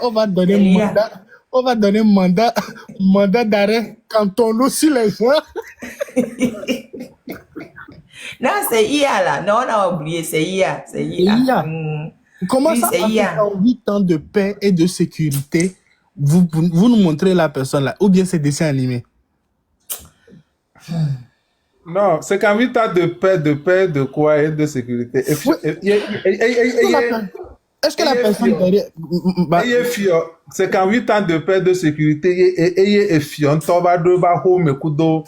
On va donner C'est l'IA. mandat. On va donner mandat d'arrêt cantonaux sur les gens. Non, c'est IA là. Non, on a oublié, c'est IA. C'est Et IA. IA. Comment Oui, ça, c'est IA. en 8 ans de paix et de sécurité, vous nous montrez la personne là, ou bien c'est dessin animé? Non, c'est qu'en 8 ans de paix, de quoi et de sécurité. Oui. Est-ce que la personne derrière... bah, C'est qu'en 8 ans de paix, de sécurité, et fion, toba de ba home, kudo,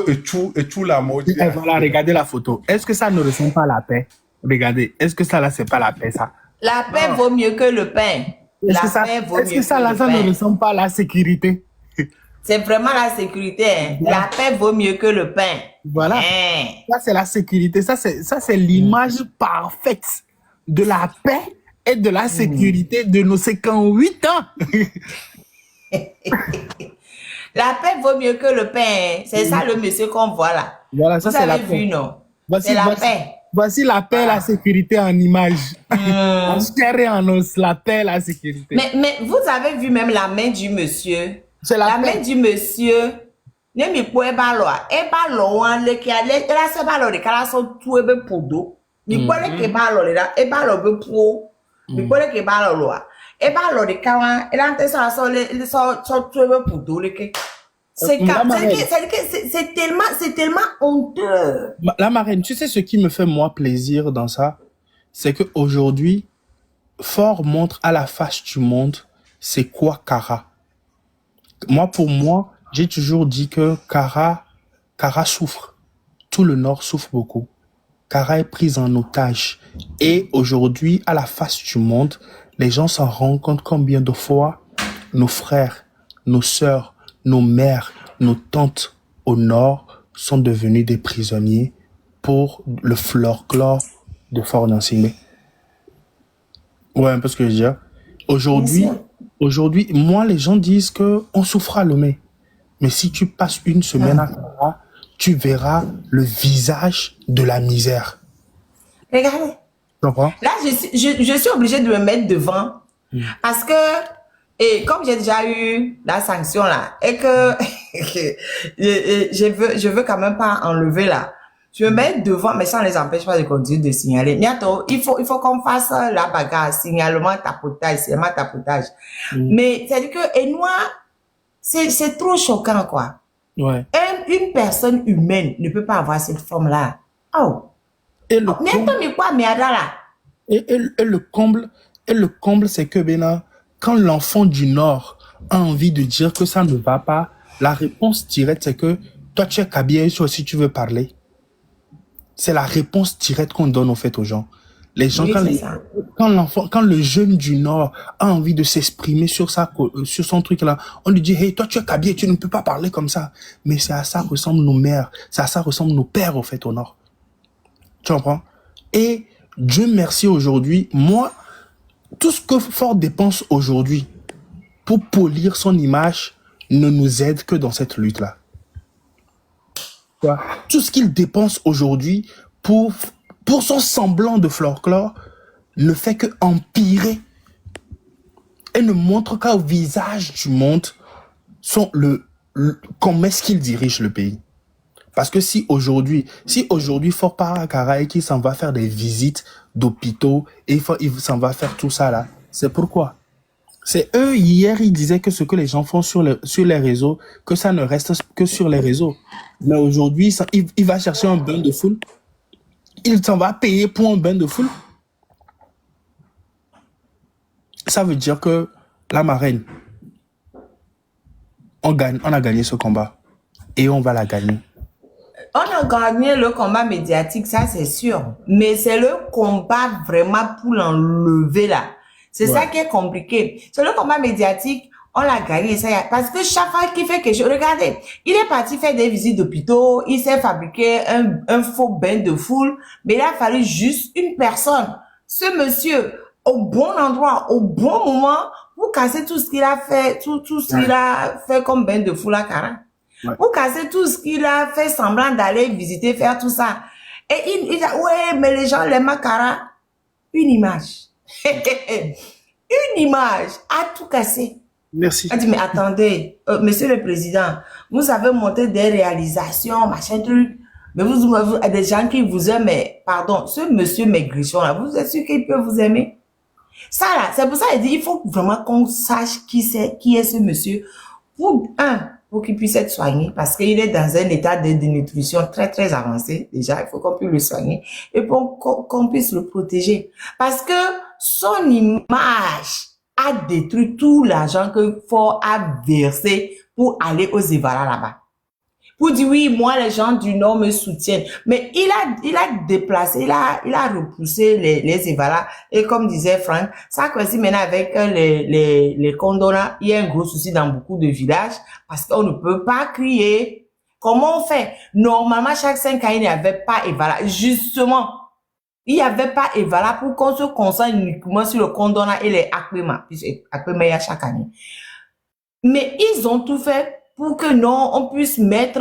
et chou la moitié. voilà, regardez la photo. Est-ce que ça ne ressemble pas à la paix? Regardez, est-ce que ça là, c'est pas la paix, ça? La paix vaut mieux que le pain. Est-ce La que ça, paix vaut est-ce mieux que ça que là, le ça ne pain. ressemble pas à la sécurité? C'est vraiment la sécurité. Hein. La paix vaut mieux que le pain. Voilà. Hein. Ça, c'est la sécurité. Ça, c'est l'image parfaite de la paix et de la sécurité de nos 58 ans. La paix vaut mieux que le pain. Hein. C'est ça le monsieur qu'on voit là. Voilà, ça, Vous c'est la avez paix. vu, non? Voici, C'est la voici, paix. voici la paix et la sécurité en image. En chair et en os, la paix et la sécurité. Mais vous avez vu même la main du monsieur. C'est la main paix. du monsieur. Ne mi po ebalo a. Ebalo wan le ki ale. Ela se balo de kala so tu ebe podo. Mi po le ke balo le da. Ebalo be po. Mi po le ke balo lo a. Ebalo de kawan. Ela te so le so tu ebe podo le ke. C'est tellement honteux. La marraine, tu sais ce qui me fait moi plaisir dans ça? C'est qu'aujourd'hui, Fort montre à la face du monde c'est quoi Kara. Pour moi, j'ai toujours dit que Kara souffre. Tout le Nord souffre beaucoup. Kara est prise en otage. Et aujourd'hui, à la face du monde, les gens s'en rendent compte combien de fois nos frères, nos sœurs, nos mères, nos tantes au Nord sont devenus des prisonniers pour le folklore de Fort Nancy. Ouais, un peu ce que je veux dire. Aujourd'hui, moi, les gens disent que on souffre à Lomé. Mais si tu passes une semaine à Kara, tu verras le visage de la misère. Regardez. Tu comprends? Là, je suis obligée de me mettre devant. Parce que, et comme j'ai déjà eu la sanction là, et que je veux quand même pas enlever là. Je me mets devant, mais ça ne les empêche pas de continuer de signaler. Bientôt, il faut qu'on fasse la bagarre, signalement, tapotage, signalement, tapotage. Mais c'est-à-dire que, et moi, c'est trop choquant, quoi. Ouais. Une personne humaine ne peut pas avoir cette forme-là. Oh. Et le comble, c'est que quand l'enfant du Nord a envie de dire que ça ne va pas, la réponse directe, c'est que toi, tu es Kabia, si tu veux parler. C'est la réponse directe qu'on donne au fait aux gens. Les gens, oui, quand le jeune du Nord a envie de s'exprimer sur son truc là, on lui dit, hey, toi tu es Kabia, tu ne peux pas parler comme ça. Mais c'est à ça ressemblent nos mères, c'est à ça ressemblent nos pères au fait au Nord. Tu comprends? Et Dieu merci aujourd'hui, moi, tout ce que Fort dépense aujourd'hui pour polir son image ne nous aide que dans cette lutte-là. Tout ce qu'il dépense aujourd'hui pour son semblant de folklore ne fait que empirer et ne montre qu'au visage du monde comment est-ce qu'il dirige le pays. Parce que si aujourd'hui Fort part à Kara et qu'il s'en va faire des visites d'hôpitaux et il s'en va faire tout ça là, c'est pourquoi? C'est eux, hier, ils disaient que ce que les gens font sur les réseaux, que ça ne reste que sur les réseaux. Mais aujourd'hui, il va chercher un bain de foule. Il s'en va payer pour un bain de foule. Ça veut dire que la marraine, on a gagné ce combat. Et on va la gagner. On a gagné le combat médiatique, ça c'est sûr. Mais c'est le combat vraiment pour l'enlever là. C'est ça qui est compliqué. C'est le combat médiatique, on l'a gagné. Parce que chaque fois qu'il fait quelque chose, regardez, il est parti faire des visites d'hôpitaux, il s'est fabriqué un faux bain de foule, mais il a fallu juste une personne. Ce monsieur, au bon endroit, au bon moment, pour casser tout ce qu'il a fait, tout ce qu'il a fait comme bain de foule à Kara. Pour casser tout ce qu'il a fait semblant d'aller visiter, faire tout ça. Et il a, ouais, mais les gens l'aiment à Kara. Une image. Une image a tout cassé. Merci. Elle dit, mais attendez, monsieur le président, vous avez monté des réalisations, machin truc, mais vous des gens qui vous aiment, mais pardon, ce monsieur Maigrichon là, vous êtes sûr qu'il peut vous aimer? Ça là, c'est pour ça qu'il dit, il faut vraiment qu'on sache qui est ce monsieur, pour qu'il puisse être soigné, parce qu'il est dans un état de dénutrition très très avancé, déjà, il faut qu'on puisse le soigner, et pour qu'on puisse le protéger. Parce que son image a détruit tout l'argent que Ford a versé pour aller aux Evara là-bas. Pour dire oui, moi les gens du Nord me soutiennent. Mais il a déplacé, il a repoussé les Evara. Et comme disait Franck, ça coïncide maintenant avec les condonats. Il y a un gros souci dans beaucoup de villages parce qu'on ne peut pas crier. Comment on fait? Normalement, chaque 5 ans, il n'y avait pas Evara. Justement, il n'y avait pas Evala pour qu'on se concentre uniquement sur le condona et les Akpema. Akpema, il y a chaque année. Mais ils ont tout fait pour que non, on puisse mettre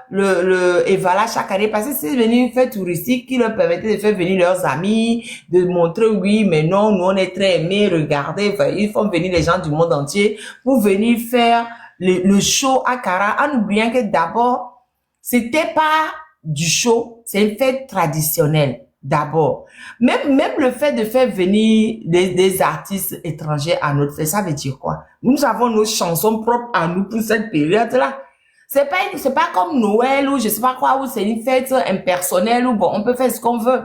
le Evala chaque année. Parce que c'est devenu une fête touristique qui leur permettait de faire venir leurs amis, de montrer oui, mais non, nous on est très aimés, regardez. Enfin, ils font venir les gens du monde entier pour venir faire le show à Kara, en oubliant que d'abord, c'était pas du show, c'est une fête traditionnelle. D'abord, même le fait de faire venir des artistes étrangers à notre fête, ça veut dire quoi? Nous avons nos chansons propres à nous pour cette période-là. C'est pas comme Noël ou je sais pas quoi, où c'est une fête impersonnelle ou bon, on peut faire ce qu'on veut.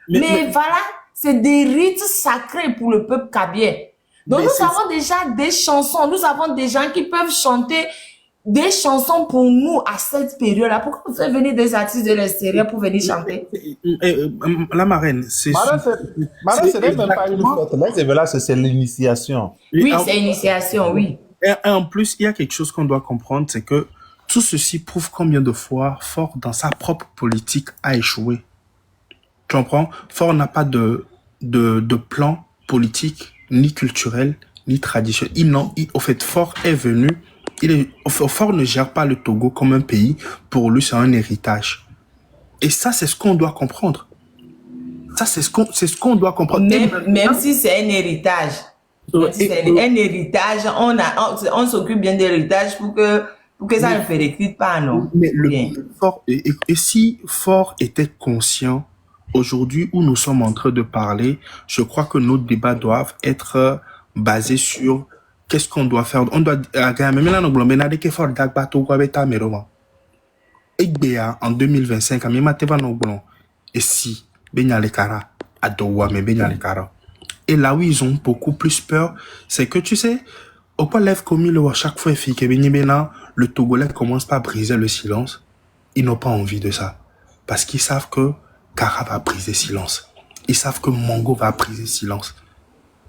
Mais voilà, c'est des rites sacrés pour le peuple kabien. Donc nous avons déjà des chansons, nous avons des gens qui peuvent chanter des chansons pour nous à cette période-là. Pourquoi vous faites venir des artistes de l'extérieur pour venir chanter? La marraine, c'est... Marraine, ce n'est même pas une fête. Là, c'est l'initiation. Oui, c'est l'initiation, oui. Et en plus, il y a quelque chose qu'on doit comprendre, c'est que tout ceci prouve combien de fois Ford, dans sa propre politique, a échoué. Tu comprends? Ford n'a pas de plan politique, ni culturel, ni traditionnel. Au fait, Ford est venu... Ford ne gère pas le Togo comme un pays. Pour lui, c'est un héritage. Et ça, c'est ce qu'on doit comprendre. Ça, c'est ce qu'on doit comprendre. Même si c'est un héritage. Un héritage, on s'occupe bien de l'héritage pour que ça ne féréquite pas, non? Mais et si Ford était conscient, aujourd'hui où nous sommes en train de parler, je crois que nos débats doivent être basés sur qu'est-ce qu'on doit faire. On doit en 2025 et si et là où ils ont beaucoup plus peur, c'est que tu sais, au point lève comme il à chaque fois le Togolais commence par briser le silence. Ils n'ont pas envie de ça parce qu'ils savent que Kara va briser silence. Ils savent que Mongo va briser silence.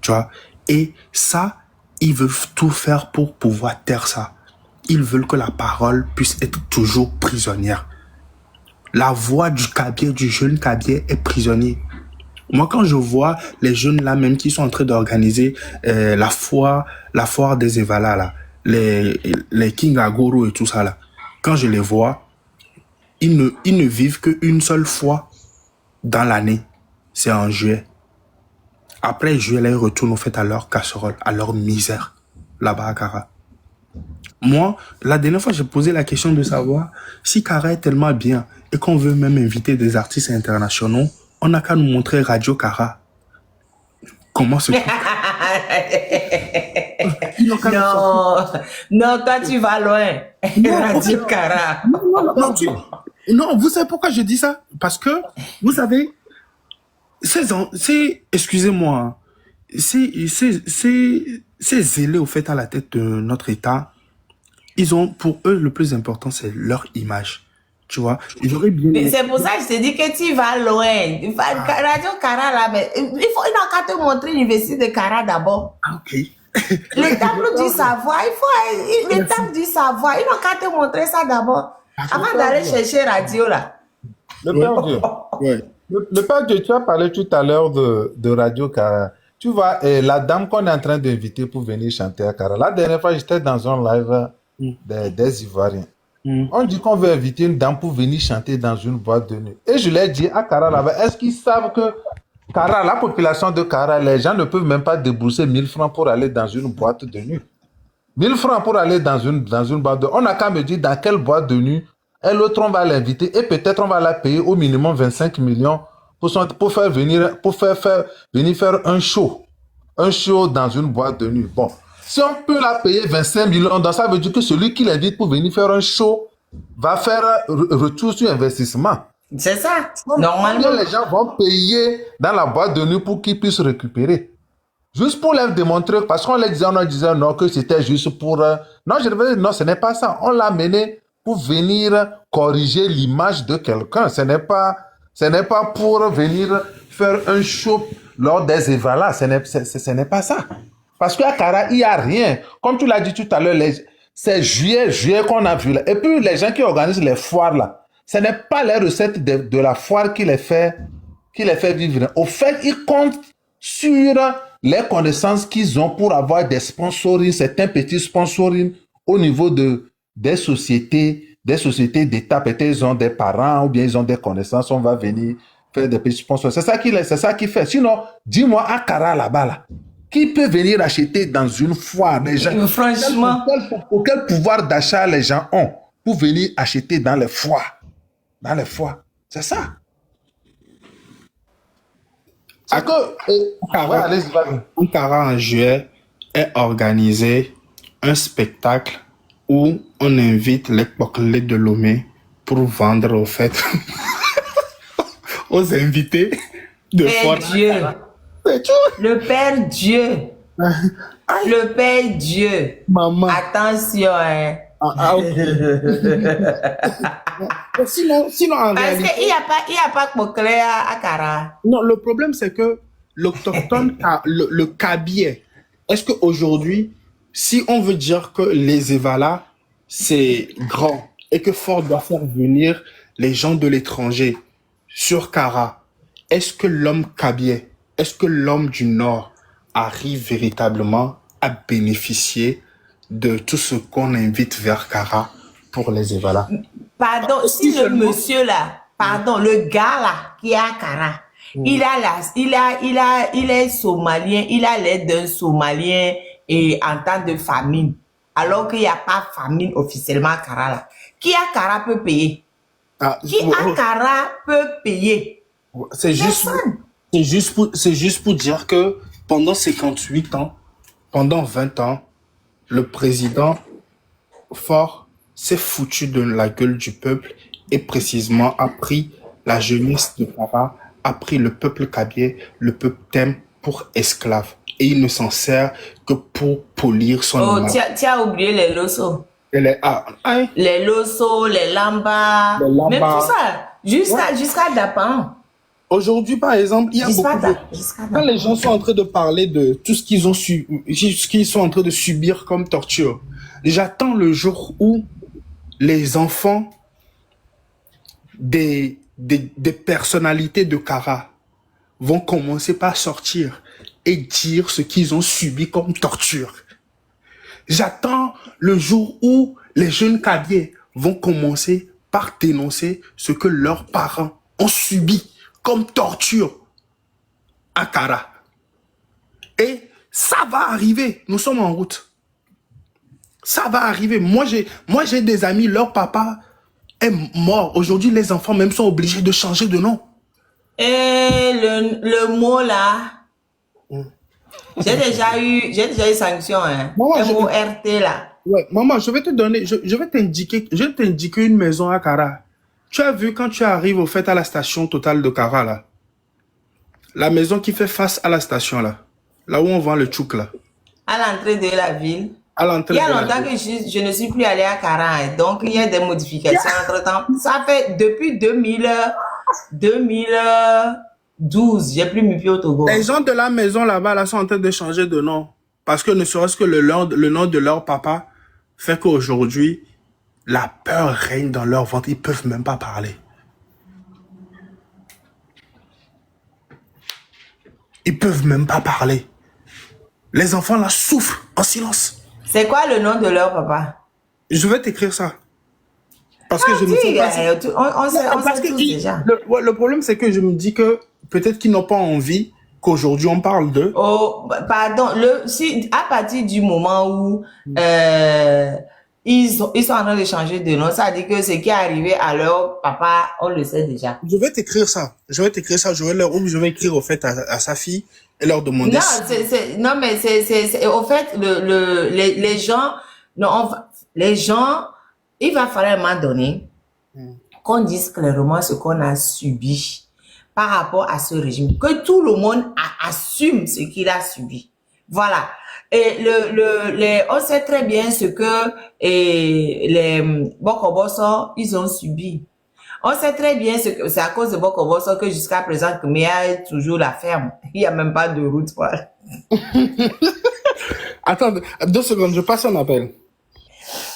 Tu vois? Et ça, ils veulent tout faire pour pouvoir taire ça. Ils veulent que la parole puisse être toujours prisonnière. La voix du Kabie, du jeune Kabie est prisonnier. Moi, quand je vois les jeunes là même qui sont en train d'organiser la foire des Evala là, les King Agoro et tout ça là, quand je les vois, ils ne vivent qu'une seule fois dans l'année. C'est en juillet. Après juillet, là, ils retournent au fait à leur casserole, à leur misère, là-bas à Kara. Moi, la dernière fois, j'ai posé la question de savoir si Kara est tellement bien et qu'on veut même inviter des artistes internationaux, on n'a qu'à nous montrer Radio Kara. Comment se... non, toi tu vas loin. Radio Kara. Non, vous savez pourquoi je dis ça? Parce que, vous savez, excusez-moi, ces zélés au fait à la tête de notre État, ils ont, pour eux, le plus important, c'est leur image. Tu vois, mais c'est pour ça que je te dis que tu vas loin. Radio Kara, là, mais ils n'ont qu'à te montrer l'université de Kara d'abord. Ah, ok. Les tableaux du savoir, les tableaux du savoir, ils n'ont qu'à te montrer ça d'abord. Avant d'aller chercher radio, là. Le Père Dieu. Ouais. Le Père Dieu, tu as parlé tout à l'heure de Radio Kara. Tu vois, la dame qu'on est en train d'inviter pour venir chanter à Kara. La dernière fois, j'étais dans un live des Ivoiriens. On dit qu'on veut inviter une dame pour venir chanter dans une boîte de nuit. Et je l'ai dit à Kara là-bas, est-ce qu'ils savent que Kara, la population de Kara, les gens ne peuvent même pas débourser 1000 francs pour aller dans une boîte de nuit. 1000 francs pour aller dans une boîte de nuit. On n'a qu'à me dire dans quelle boîte de nuit. Et l'autre, on va l'inviter et peut-être on va la payer au minimum 25 millions pour faire venir faire un show. Un show dans une boîte de nuit. Bon, si on peut la payer 25 millions, donc ça veut dire que celui qui l'invite pour venir faire un show va faire retour sur investissement. C'est ça, normalement. Les gens vont payer dans la boîte de nuit pour qu'ils puissent récupérer. Juste pour leur démontrer, parce qu'on leur disait non, que c'était juste pour... Non, je veux dire, non, ce n'est pas ça. On l'a mené pour venir corriger l'image de quelqu'un. Ce n'est pas pour venir faire un show lors des évalas. Ce n'est pas ça. Parce qu'à Kara, il n'y a rien. Comme tu l'as dit tout à l'heure, c'est juillet qu'on a vu là. Et puis les gens qui organisent les foires là, ce n'est pas les recettes de la foire qui les fait vivre. Au fait, ils comptent sur les connaissances qu'ils ont pour avoir des sponsorings, certains petits sponsorings au niveau des sociétés d'État. Peut-être ils ont des parents ou bien ils ont des connaissances. On va venir faire des petits sponsors. C'est ça qui fait. Sinon, dis-moi à Kara là-bas là, qui peut venir acheter dans une foire les gens? Franchement. Pour quel pouvoir d'achat les gens ont pour venir acheter dans les foires? Dans les foires. C'est ça. Un Kara en juillet est organisé un spectacle où on invite les Poclés de Lomé pour vendre au fait aux invités de Père Dieu. Le Père Dieu. Le Père Dieu. Maman. Attention, hein. Okay. sinon en parce réalité... qu'il n'y a pas de Poclé à Kara. Non, le problème c'est que l'autochtone, le Kabié, est-ce qu'aujourd'hui, si on veut dire que les Evalas, c'est grand et que Fort doit faire venir les gens de l'étranger sur Kara, est-ce que l'homme Kabié, est-ce que l'homme du Nord arrive véritablement à bénéficier de tout ce qu'on invite vers Kara pour les Evalas? Pardon, si le monsieur là, le gars là qui est à Kara, il est somalien, il a l'air d'un somalien et en temps de famine, alors qu'il n'y a pas famine officiellement à Kara là. Qui à Kara peut payer? Qui à Kara peut payer? C'est juste pour dire que pendant 58 ans, pendant 20 ans, le président Fort s'est foutu de la gueule du peuple et précisément a pris la jeunesse de Kara, a pris le peuple Kabié, le peuple Tem pour esclaves. Et il ne s'en sert que pour polir son image. Tu as oublié les Loso. Les Loso, les Lamba, même tout ça, jusqu'à Dapan. Aujourd'hui, par exemple, il y a beaucoup de... Quand les gens sont en train de parler de tout ce qu'ils sont en train de subir comme torture, j'attends le jour où les enfants des personnalités de Kara vont commencer par sortir et dire ce qu'ils ont subi comme torture. J'attends le jour où les jeunes Kabiés vont commencer par dénoncer ce que leurs parents ont subi comme torture à Kara. Et ça va arriver. Nous sommes en route. Ça va arriver. Moi, j'ai des amis, leur papa est mort. Aujourd'hui, les enfants même sont obligés de changer de nom. Et le mot là, j'ai déjà eu sanction, hein. MORT là. Ouais, maman, je vais t'indiquer une maison à Kara. Tu as vu quand tu arrives au fait à la station totale de Kara là, la maison qui fait face à la station là où on vend le tchouk là. À l'entrée de la ville. À l'entrée. Il y a longtemps que je ne suis plus allée à Kara, hein, donc il y a des modifications entre temps. Ça fait depuis 2012, j'ai plus mis pied au Togo. Les gens de la maison là-bas là sont en train de changer de nom parce que ne serait-ce que le nom de leur papa fait qu'aujourd'hui la peur règne dans leur ventre, ils peuvent même pas parler. Ils peuvent même pas parler. Les enfants là souffrent en silence. C'est quoi le nom de leur papa? Je vais t'écrire ça. Parce que je ne sais pas. On sait tous déjà. Le problème, c'est que je me dis que peut-être qu'ils n'ont pas envie qu'aujourd'hui on parle d'eux. Oh, pardon, si, à partir du moment où ils sont en train de changer de nom, ça veut dire que ce qui est arrivé à leur papa, on le sait déjà. Je vais t'écrire ça. Je vais écrire au fait à sa fille et leur demander. Non, mais au fait, les gens, non, les gens, il va falloir à un moment donné qu'on dise clairement ce qu'on a subi par rapport à ce régime, que tout le monde assume ce qu'il a subi. Voilà. Et on sait très bien ce que les Bokoboso, ils ont subi. On sait très bien que c'est à cause de Bokoboso que jusqu'à présent, Kouméa est toujours la ferme. Il n'y a même pas de route. Voilà. Attends, 2 secondes, je passe un appel.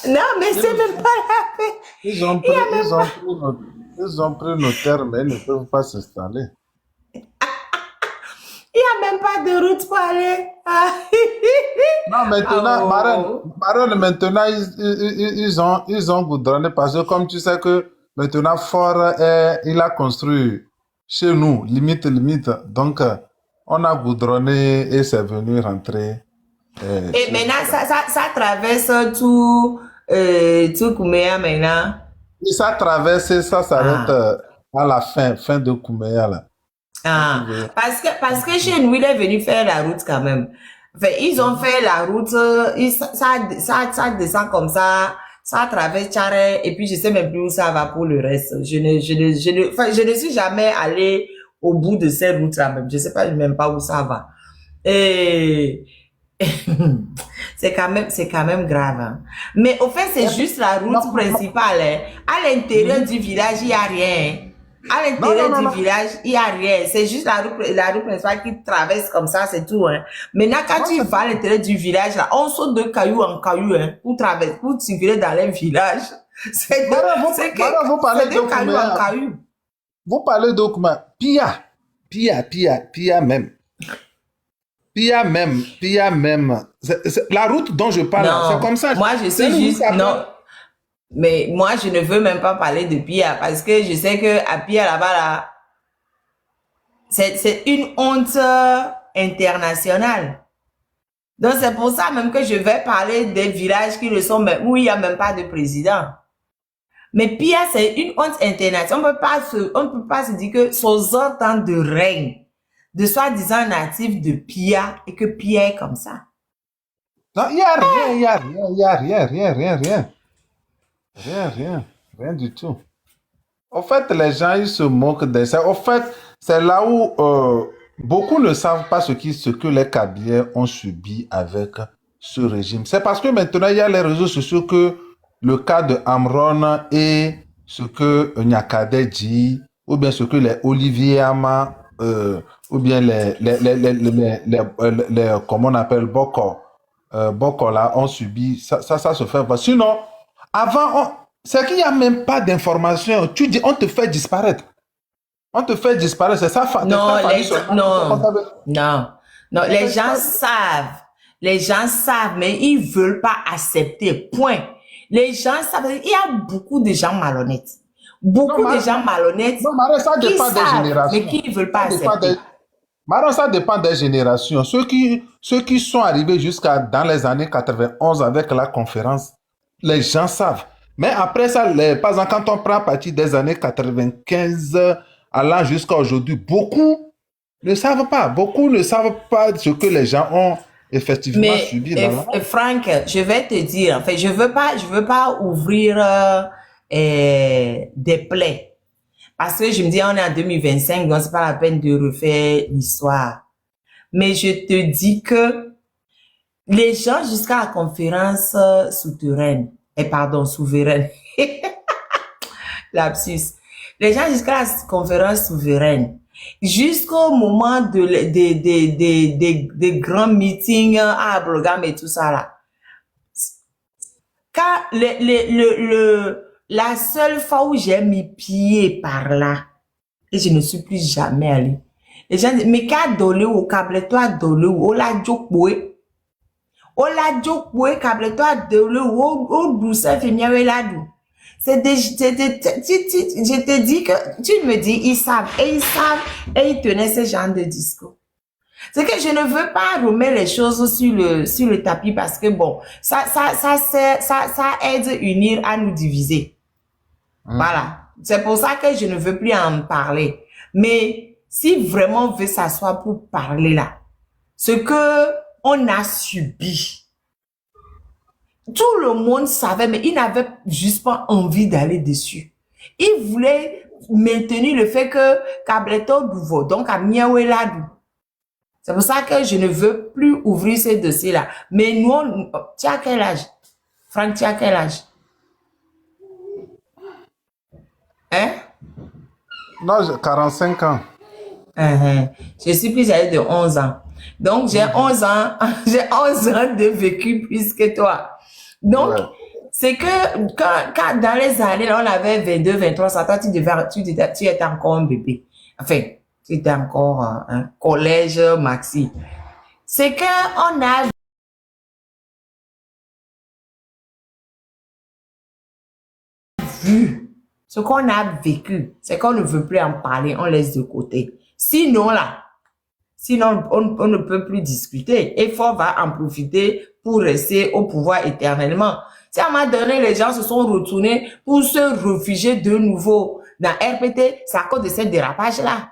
Non, mais c'est même pas la peine. Ils ont pris nos terres, mais ils ne peuvent pas s'installer. Il n'y a même pas de route pour aller. Non, maintenant, Marraine, maintenant, ils ont goudronné parce que, comme tu sais que maintenant, Fort, il a construit chez nous, limite. Donc, on a goudronné et c'est venu rentrer. Et maintenant, ça traverse tout Kouméa maintenant. Et ça traverse, ça s'arrête à la fin de Kouméa, là. Ah, parce que chez nous, il est venu faire la route quand même. Enfin, ils ont fait la route, ça descend comme ça traverse Tchare, et puis je sais même plus où ça va pour le reste. Je ne suis jamais allé au bout de ces routes-là même. Je sais pas même pas où ça va. Et c'est quand même grave. Hein. Mais au fait, c'est juste la route principale. Hein. À l'intérieur du village, il n'y a rien. À l'intérieur du village, il n'y a rien. C'est juste la route principale qui traverse comme ça, c'est tout. Hein. Maintenant, quand tu vas à l'intérieur du village, là, on saute de caillou en caillou hein, pour circuler dans les villages. C'est de caillou en caillou. Vous parlez d'Okuma. Pia même. Pia même. La route dont je parle, c'est comme ça. Moi, je suis juste... Non. Mais moi, je ne veux même pas parler de Pia parce que je sais que à Pia là-bas, là, c'est une honte internationale. Donc, c'est pour ça même que je vais parler des villages qui le sont, mais où il n'y a même pas de président. Mais Pia, c'est une honte internationale. On ne peut pas se dire que sous un temps de règne, de soi-disant natif de Pia, et que Pia est comme ça. Non, il n'y a rien. Rien du tout. En fait, les gens, ils se moquent de ça. En fait, c'est là où beaucoup ne savent pas ce que les Kabyles ont subi avec ce régime. C'est parce que maintenant, il y a les réseaux sociaux que le cas de Amron et ce que Nyakade dit, ou bien ce que les Olivier Ama, ou bien les comment on appelle, Boko là, ont subi. Ça se fait pas. Sinon, avant, c'est qu'il n'y a même pas d'information. Tu dis, on te fait disparaître. C'est ça. Non, les gens savent. Les gens savent, mais ils ne veulent pas accepter. Point. Les gens savent. Il y a beaucoup de gens malhonnêtes. De gens malhonnêtes ça qui dépend des savent, générations. mais qui ne veulent pas accepter. Ça dépend des générations. Ceux qui sont arrivés jusqu'à dans les années 91 avec la conférence, les gens savent. Mais après ça, par exemple, quand on prend à partir des années 95 allant jusqu'à aujourd'hui, beaucoup ne savent pas ce que les gens ont effectivement subi. Franck, je vais te dire, en fait, je veux pas ouvrir des plaies. Parce que je me dis, on est en 2025, donc c'est pas la peine de refaire l'histoire. Mais je te dis que les gens jusqu'à la conférence souveraine, lapsus. Les gens jusqu'à la conférence souveraine, jusqu'au moment des grands meetings à Abrogam et tout ça là. Quand la seule fois où j'ai mis pied par là, et je ne suis plus jamais allée. Les gens disent, mais qu'à dolé ou câble-toi dolé ou la jokboué. Ola jokboué câble-toi dolé ou douceur fait mieux la dou. Je te dis que tu me dis, ils savent, et ils tenaient ce genre de discours. C'est que je ne veux pas remettre les choses sur le tapis parce que bon, ça aide à unir à nous diviser. Voilà. C'est pour ça que je ne veux plus en parler. Mais si vraiment on veut s'asseoir pour parler là, ce que on a subi, tout le monde savait, mais il n'avait juste pas envie d'aller dessus. Il voulait maintenir le fait que Kableto Douvo, donc à Miaoueladou. C'est pour ça que je ne veux plus ouvrir ce dossier-là. Mais nous, tu as quel âge? Franck, tu as quel âge? Hein? Non, j'ai 45 ans. Je suis plus âgée de 11 ans. Donc, j'ai 11 ans, j'ai 11 ans de vécu plus que toi. Donc, c'est que quand dans les années, là, on avait 22, 23 ans, toi, tu étais encore un bébé. Enfin, tu étais encore un collège maxi. C'est que on a vu ce qu'on a vécu, c'est qu'on ne veut plus en parler, on laisse de côté. Sinon, on ne peut plus discuter. Et Ford va en profiter pour rester au pouvoir éternellement. Si à un moment donné, les gens se sont retournés pour se réfugier de nouveau dans RPT, c'est à cause de ce dérapage-là.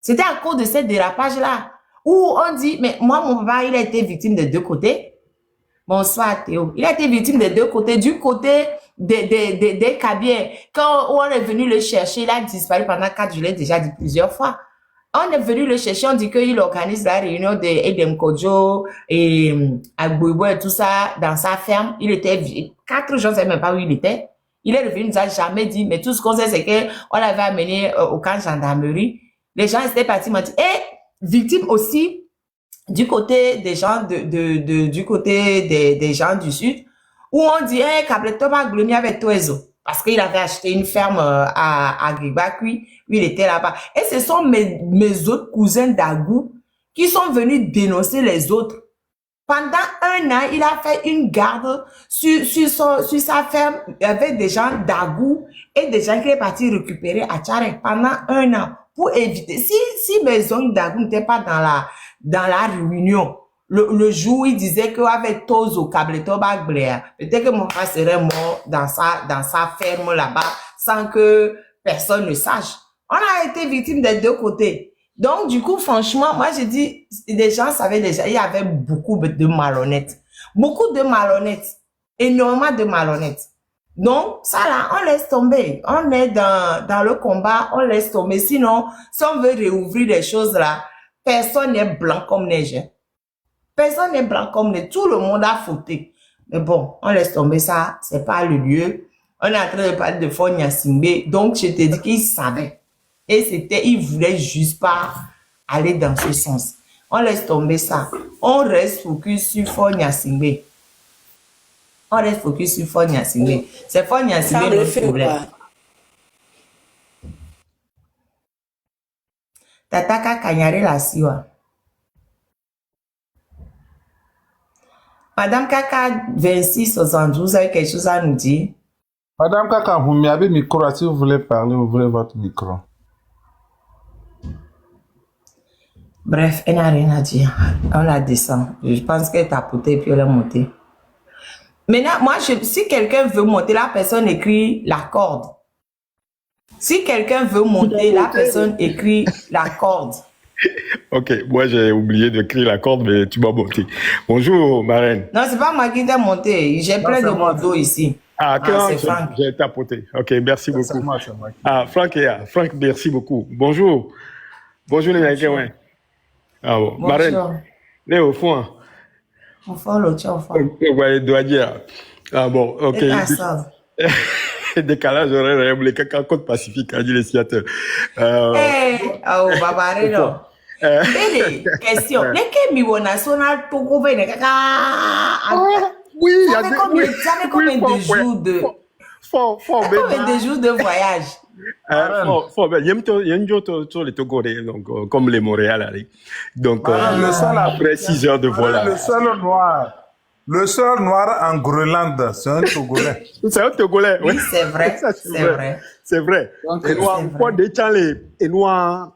C'était à cause de ce dérapage-là. Où on dit, mais moi, mon papa, il a été victime des deux côtés. Bonsoir Théo. Il a été victime des deux côtés. Du côté des Kabiens. Quand on est venu le chercher, il a disparu pendant 4 jours, je l'ai déjà dit plusieurs fois. On est venu le chercher, on dit qu'il organise la réunion de Edem Kodjo et Agboibo et tout ça dans sa ferme. Il était 4 jours, je ne sais même pas où il était. Il est revenu, il nous a jamais dit, mais tout ce qu'on sait, c'est qu'on l'avait amené au camp de gendarmerie. Les gens étaient partis mentir. Et victime aussi du côté des gens du côté des gens du sud, où on dit, hey, Kabletoma Glumi avec Toezo. Parce qu'il avait acheté une ferme à Gribakui, où il était là-bas. Et ce sont mes autres cousins d'Agou qui sont venus dénoncer les autres. Pendant 1 an, il a fait une garde sur sa ferme avec des gens d'Agou et des gens qui est parti récupérer à Tchare pendant 1 an pour éviter. Si mes oncles d'Agou n'étaient pas dans la réunion, le jour où il disait qu'avec Tozo, Kableto Bagbléa, peut-être que mon frère serait mort dans sa ferme là-bas sans que personne ne sache. On a été victime des deux côtés. Donc, du coup, franchement, moi, j'ai dit, les gens savaient déjà, il y avait beaucoup de malhonnêtes. Beaucoup de malhonnêtes. Énormément de malhonnêtes. Donc, ça là, on laisse tomber. On est dans le combat, on laisse tomber. Sinon, si on veut réouvrir les choses là, personne n'est blanc comme neige. Personne n'est blanc comme neige. Tout le monde a fauté. Mais bon, on laisse tomber ça. C'est pas le lieu. On est en train de parler de Fort Gnassingbé. Donc, je te dis qu'il savait. Et il voulait juste pas aller dans ce sens. On laisse tomber ça. On reste focus sur Fort Gnassingbé. On reste focus sur Fort Gnassingbé. C'est Fort Gnassingbé le problème. Tataka Kanyare la siwa. Madame Kaka 2672, vous avez quelque chose à nous dire? Madame Kaka, vous m'avez micro. Si vous voulez parler, ouvrez votre micro. Bref, elle n'a rien à dire. On la descend. Je pense qu'elle t'a tapoté puis elle est montée. Maintenant, moi, si quelqu'un veut monter, la personne écrit la corde. Si quelqu'un veut monter, la personne écrit la corde. Ok, moi j'ai oublié d'écrire la corde, mais tu m'as monté. Bonjour, marraine. Non, c'est pas moi qui t'ai monté. J'ai plein de motos ici. C'est Franck. J'ai tapoté. Ok, merci beaucoup. C'est moi. Franck est là. Franck, merci beaucoup. Bonjour. Bonjour les Haïtiens. Ah bon, marraine. Là au fond. Au fond, l'autre, au fond. Ouais, doit dire. Ah bon, ok. Décalage horaire, les caca côte pacifique, a dit les siateurs. Oh, babaré, non. Question. Les Kémiwo national Togo vene caca. Oui, il y a combien de jours de. Combien de jours de voyage? Il y a une autre sur les Togolais, donc, comme les Montréal. Donc, après 6 heures de volage. Le seul noir. Le seul noir en Groenland, c'est un Togolais. C'est un Togolais, oui, c'est vrai. C'est vrai. C'est vrai. Et nous, quoi des Tchalé, et nous,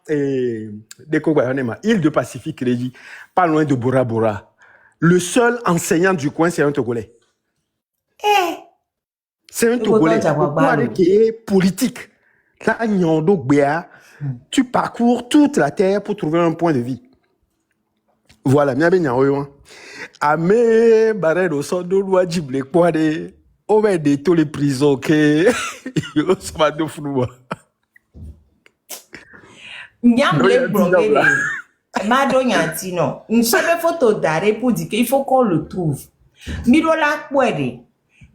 des Kobayonema, île de Pacifique, pas loin de Bora Bora. Le seul enseignant du coin, c'est un Togolais. C'est un Togolais. Qui est politique. Là, tu parcours toute la terre pour trouver un point de vie. Voilà, bien bien bien. Amé Barredo sont deux lois d'Iblé quoi de on va de tous les prisons que yo ça va de flou. Nyam les bloquer. Mado nyanti non. Une seule photo d'arrêt pour dire qu'il faut qu'on le trouve. Mirola Kwede,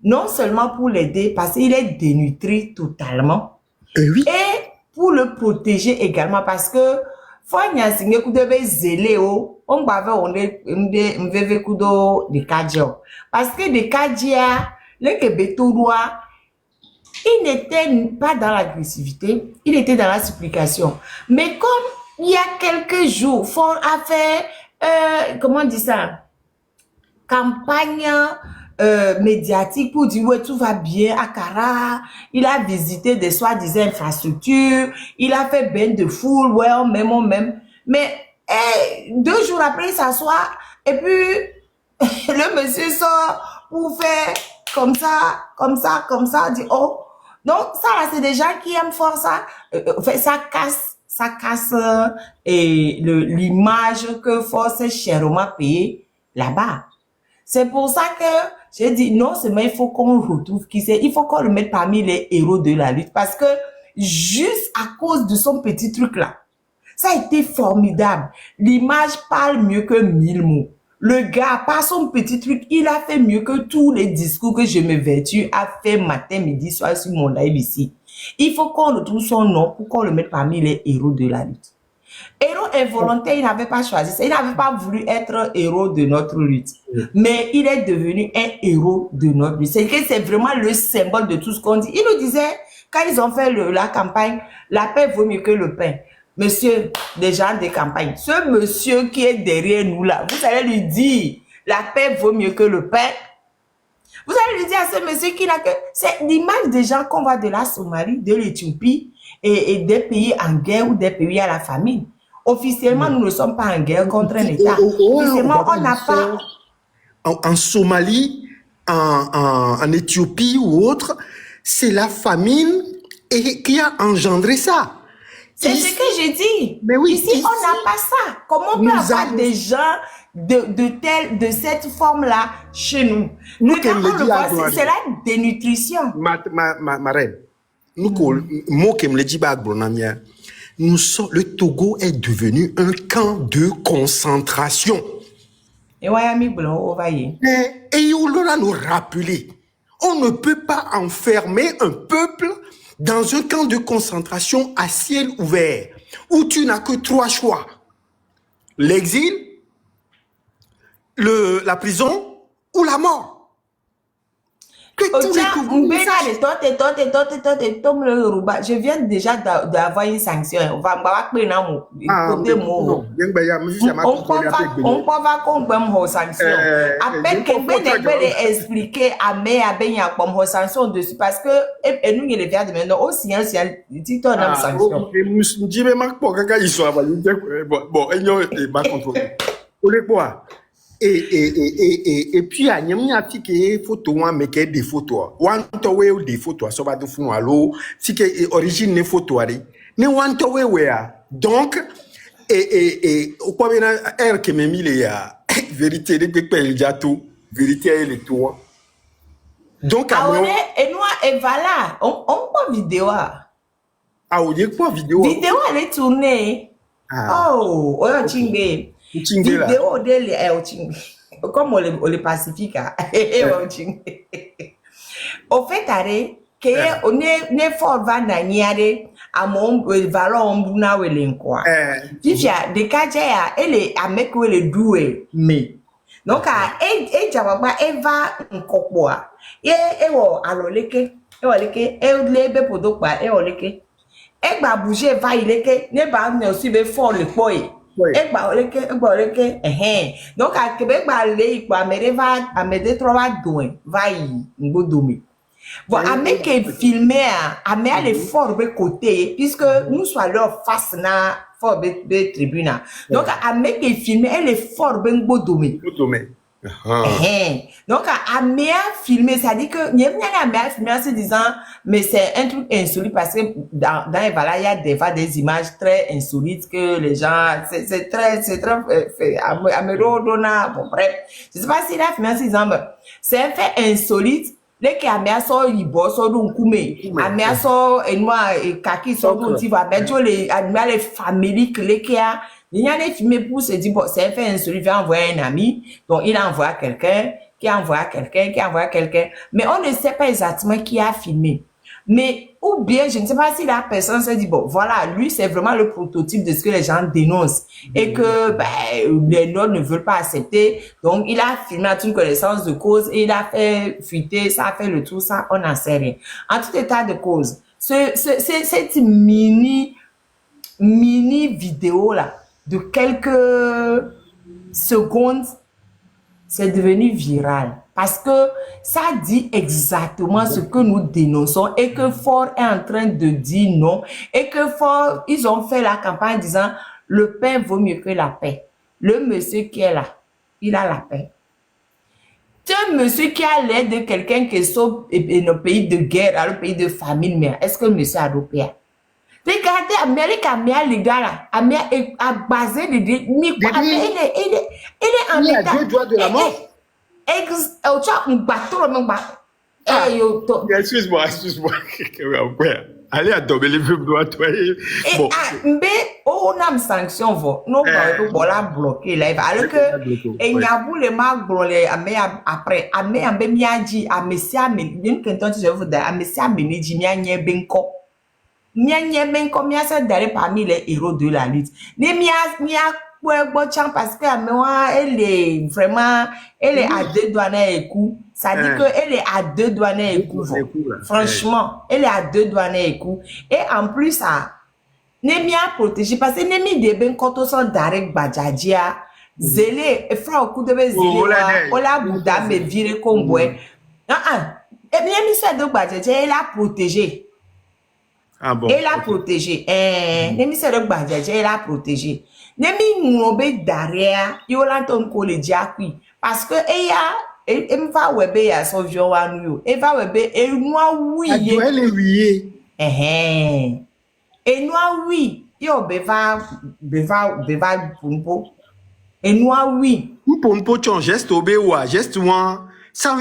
non seulement pour l'aider parce qu'il est dénutri totalement. Oui. Et pour le protéger également parce que faut nyansinge kudebe zélé o on bave on mveve kudo de kadio parce que de kadia le kebetouroi il n'était pas dans l'agressivité, il était dans la supplication. Mais comme il y a quelques jours, Fort a fait comment on dit ça, campagne médiatique pour dire ouais tout va bien à Kara, il a visité des soi-disant infrastructures, il a fait bain de foule, ouais on même, mais 2 jours après il s'assoit et puis le monsieur sort pour faire comme ça, dit oh donc ça là c'est des gens qui aiment fort ça, ça casse l'image que force chèrement payé là-bas. C'est pour ça que j'ai dit non seulement il faut qu'on retrouve qui c'est, il faut qu'on le mette parmi les héros de la lutte parce que juste à cause de son petit truc là, ça a été formidable. L'image parle mieux que 1000 mots. Le gars, par son petit truc, il a fait mieux que tous les discours que je me vertue à faire matin, midi, soir sur mon live ici. Il faut qu'on retrouve son nom pour qu'on le mette parmi les héros de la lutte. Héros involontaire, il n'avait pas choisi ça. Il n'avait pas voulu être héros de notre lutte. Mais il est devenu un héros de notre lutte. C'est que c'est vraiment le symbole de tout ce qu'on dit. Il nous disait, quand ils ont fait la campagne, la paix vaut mieux que le pain. Monsieur, des gens de campagne, ce monsieur qui est derrière nous là, vous allez lui dire, la paix vaut mieux que le pain. Vous allez lui dire à ce monsieur qui n'a que... C'est l'image des gens qu'on voit de la Somalie, de l'Éthiopie et des pays en guerre ou des pays à la famine. Officiellement, nous ne sommes pas en guerre contre un État. Officiellement, on n'a pas... En Somalie, en Éthiopie ou autre, c'est la famine qui a engendré ça. C'est ce que j'ai dit. Mais oui, ici, on n'a pas ça. Comment on peut avoir des gens de cette forme-là chez nous? C'est la dénutrition. Ma reine, le Togo est devenu un camp de concentration. Et on leur nous rappeler, on ne peut pas enfermer un peuple dans un camp de concentration à ciel ouvert, où tu n'as que 3 choix. L'exil, la prison ou la mort. Je viens déjà d'avoir une sanction. On va sanction. Après, quelqu'un expliquer à mes sanction dessus parce que nous, il est de maintenant aussi, dit on a sanction. Et puis à nyamnyati que photo mais que des photos one towe des photos so ba do fun allo si que origine photo ari ne one towe we donc au quoi bien air que me mille ya vérité de pe il jato vérité est le toi donc et nous et voilà on prend vidéo on dit quoi vidéo elle est tournée oh chingé vidéo de comme on le Pacifique au fait on est fort va n'aniare à mon valon buna welenko fifia de kaja elle a make le doué mais donc e jababa eva nkokwa e wo aloleke e lebe podokpa e oleke e gba bouger va ileke ne ba ne aussi be fort le poi Ouais. Donc, à Québec, il va me trois va y domer. Bon, à me que filmer, à me aller fort de côté, puisque nous sommes leur face na fort de tribune. Donc, à me que filmer, elle est fort de domer. Donc, à me filmer, ça dit que, il y a un filmer en se disant, mais c'est un truc insolite parce que dans les voilà, il y a des images très insolites que les gens, c'est très, à me redonner, bon, bref. Je sais pas si la filmer en se disant, c'est un fait insolite. Les qui amènent ça, ils bossent sur un coumé. Amènent ça, et moi, et kaki sur un petit va mettre les animaux, les familles, les qui a, il y a des films pour se dire, bon, c'est un fait insolite, il va envoyer un ami, donc il envoie quelqu'un, qui envoie quelqu'un, qui envoie quelqu'un, mais on ne sait pas exactement qui a filmé. Mais, ou bien, je ne sais pas si la personne se dit, bon, voilà, lui, c'est vraiment le prototype de ce que les gens dénoncent. Et que, ben, les nôtres ne veulent pas accepter. Donc, il a filmé à toute connaissance de cause et il a fait fuiter, ça a fait le tout, ça, on n'en sait rien. En tout état de cause, cette mini vidéo là, de quelques secondes, c'est devenu viral. Parce que ça dit exactement ce que nous dénonçons et que Ford est en train de dire non. Et que Ford, ils ont fait la campagne disant le pain vaut mieux que la paix. Le monsieur qui est là, il a la paix. C'est un monsieur qui a l'air de quelqu'un qui sauve nos pays de guerre, le pays de famine, mais est-ce que le monsieur a européen? Regardez, Amérique les gars là, Amérique a basé il est en état. Il a 2 doigts de la mort. Excuse-moi. Allez à tomber les films doigts, toi. Bon. Mais on a une sanction, non, on l'a bloqué là. Alors que, il y a beaucoup de marques brûlées, après, miaji, messia, d'une canton, je vous dis, messia, meniji, mianye, benko. Mianye, benko, miasa, d'aller parmi les héros de la lutte. Ne parce que elle est vraiment, elle est à 2 doigts et coup. Ça dit que elle est à 2 doigts et coup. Franchement, elle est à 2 doigts et coup. Et en plus, ça, n'est bien protégé parce que n'est mis des ben quand on s'en direct badjadja, zélé, et frère au coup de zélé, on l'a bouda me viré comme boy. Non, et bien, mis ça de badjadja, elle a protégé. Ah bon. Elle a protégé. N'est mis ça de badjadja, elle a protégé. Nemi ngobe derrière, il y a l'anton collégia qui parce que elle va webe ya so vieux wanu elle va webe et noa oui elle est oui et noa oui yo beva pumpo et noa oui pumpo ton geste obé ou geste one ça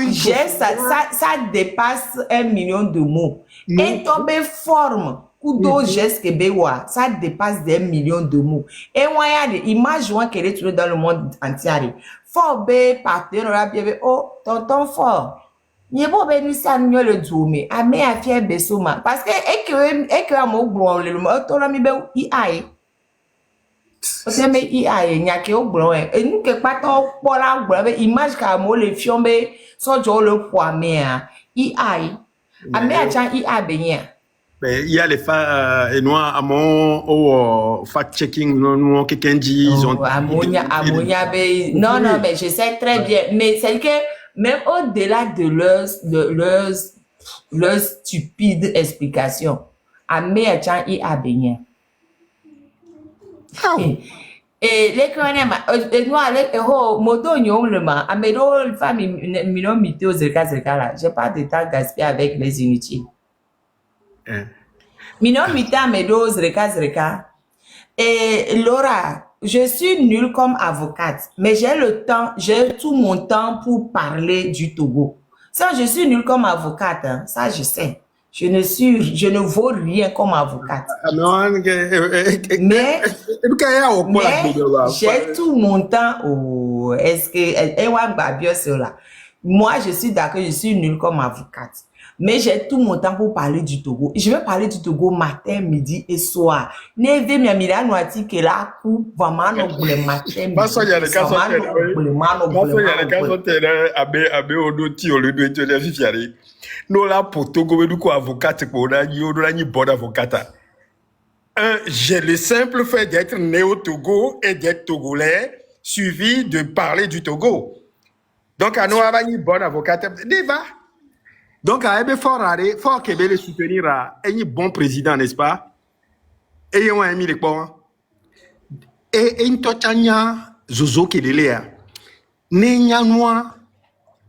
dépasse 1 million de mots et tombe forme Kudo geste Québécois, ça dépasse des millions de mots. Et moi, il y a des images qu'elle est trouvée dans le monde entier. Fort bé, partenaire, bien, oh, tonton fort. N'y a pas ben nous ça nous le zoomé. A me a fier besoma. Parce que et que à mon blond le mot, ton ami be AI. Parce que AI, n'y a que au blond. Et nous que pas ton pour la blond, image qu'à moi le fiombe, so jo le poids mais AI. A me a chan AI benye. Il y a les et nous à mon fact-checking, nous quelqu'un dit ils ont ammonia non mais je sais très bien mais c'est que même au-delà de leur stupide explication à meilleur il a baigné et les connaît nous avec moto nyomlema amédo famille million mité aux zeka là j'ai pas de temps gaspillé avec les inutiles. Minon mita medo zreka. Et Laura, je suis nulle comme avocate, mais j'ai tout mon temps pour parler du Togo. Ça, je suis nulle comme avocate, hein, ça je sais. Je ne vaux rien comme avocate. Mais j'ai tout mon temps. Oh, est-ce que moi, je suis d'accord, je suis nulle comme avocate. Mais j'ai tout mon temps pour parler du Togo. Je vais parler du Togo matin, midi et soir. Neve mi amira noati que la coup vraiment no boule matin. Parce qu'il y a des cas abe odoti o le do eto de fifiari. No la pour Togo me du ko avocate ko na ni odo na ni bon avocate. J'ai le simple fait d'être né au Togo et d'être togolais, suivi de parler du Togo. Donc, à nous, avons bon avocat. Deva. Donc, à Ebe fort Québec le soutenir à un bon président, n'est-ce pas? Et on a mis les points. Et une totania, Zozo Kelelea. Ne nyanwa,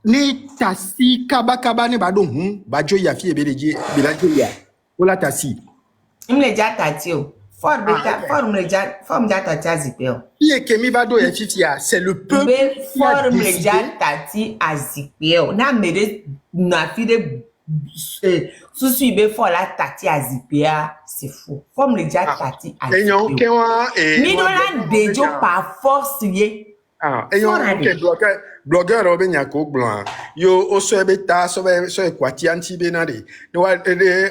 ne tasi, kaba ne badon, badjo yafi ebeleji, belajo ya. Ola tasi. Il me déjà tati o. Fort beta, fort me déjà tati azipé. Qui est Kemi Bado et Fifia? C'est le peuple qui a Fort me décidé. déjà tati azipé. Na mere na fi de sous be fort la tati azipé, c'est fou. Fort me déjà tati azipé. Ni dola dejo par force yé. Blogueur obe nyako blanc yo oso ebe ta so ekwati anti benade no wa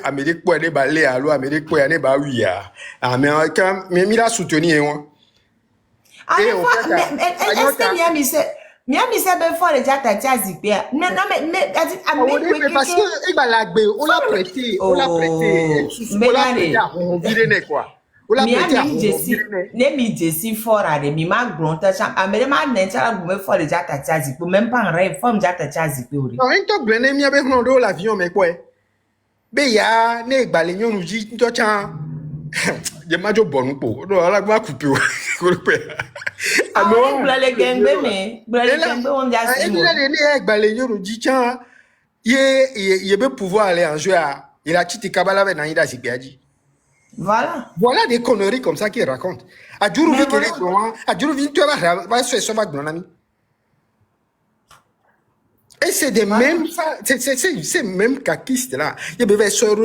Amérique po ede ba le alo Amérique po ya ne ba wi ya Américain mais mi la soutenir won Est-ce que Miami se be fort déjà tati azipé. Non mais parce que il va la gbe on l'a prêté on vire ne quoi. Mi jesi fora de mi ma grunta cham amere ma nencha gume for de jata chazi po même pas en rêve forme jata chazi pe ori non into blene mi abe hondo l'avion me quoi be ya ne gbale nyonu ji to chan je ma jo bonu po do ala gba couper ko pe amo blale gembe on ja si mo ne gbale nyonu ji chan ye be pouvoir aller en jeu à il a chiti kabala ve na ida sipiaji. Voilà des conneries comme ça qu'il raconte. À Djourouvi, tu vas sur ma grenade. Et c'est des mêmes, c'est même kakistes là. Il y a des gens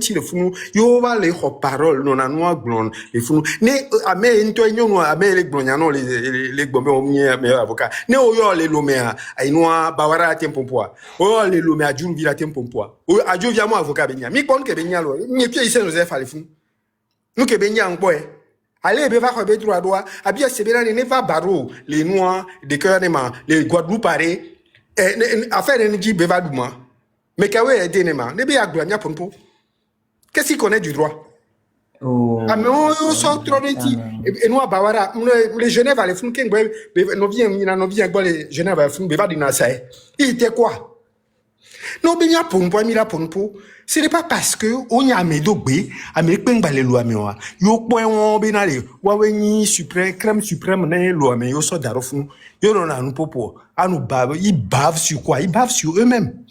qui ont fou, il y a les paroles, non, non, blonde, les fous. Ne, amé, into, non, amé, les blondianos, les bombés, mes avocats. Ne, oyo, les loméa, aïnoa, bawara, à tempo poids. Oyo, les loméa, à Djourouvi, à tempo poids. Oyo, à Djourouvi, à moi, avocat, benya. Mi kon ke benya, lo. Mi pied, il s'est nous fait les fous. Nous que benya en boy. Allez, beva ko be droit droit. Abia sebela ne va baro les noirs de cœur les Guadeloupe paré. Affaire energie beva douma. Mais kawe aidé nema. Ne be agblania ponpo. Qu'est-ce qu'il connaît du droit? Oh. Ah mais on sort trop de ti. Et nous bawara les Genève les fun ken no vient les Genève fun beva dina sai. Il était quoi? Non, benya ponpo mi la ponpo. Ce n'est pas parce que on y a médobé, Amérique pengbalé loi mewa. Yo point on benale, waweni suprême, crème suprême né loi mais yo so darofun. Yo non a nous popo, à nous bave, ils bavent sur quoi? Ils bavent sur eux-mêmes.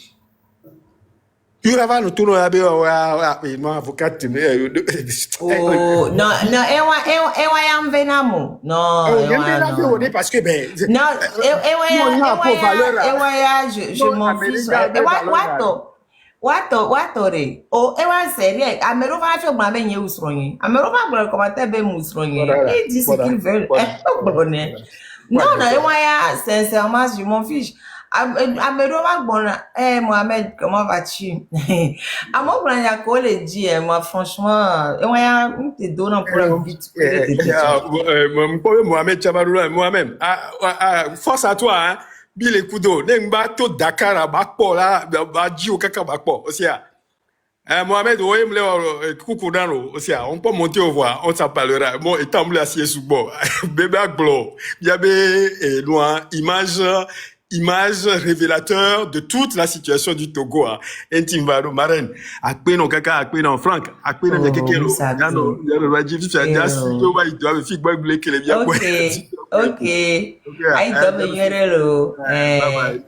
Yo lava no tono abe moi avocat oh non ewa yam venamo non non parce que ben non ewa ya je m'en fiche Wato re o ewa serie amero va fait ma benye usronye amero va bro commenter be musronye ils disent ce qu'ils veulent non ewa ya sincèrement je m'en fiche amero va bon Mohamed comment vas-tu amo branya ko le dit moi franchement ewa ya te donne un problème vite Mohamed Chabaroula Mohamed force à toi hein. Bile kudo nemba to Dakar bakpo la ba ji o kaka bakpo osia Mohamed oyem le kukudano osia on peut monter au voir on s'en parlera bon étant blé assied sous bord bébé aglo yabe loin image révélateur de toute la situation du Togo intimvaro marraine akpeno kaka akpeno Frank akpeno de kekelo yano rajiv fiadia si to ba ido fi gbo gbele kele bia ko OK. Aïe,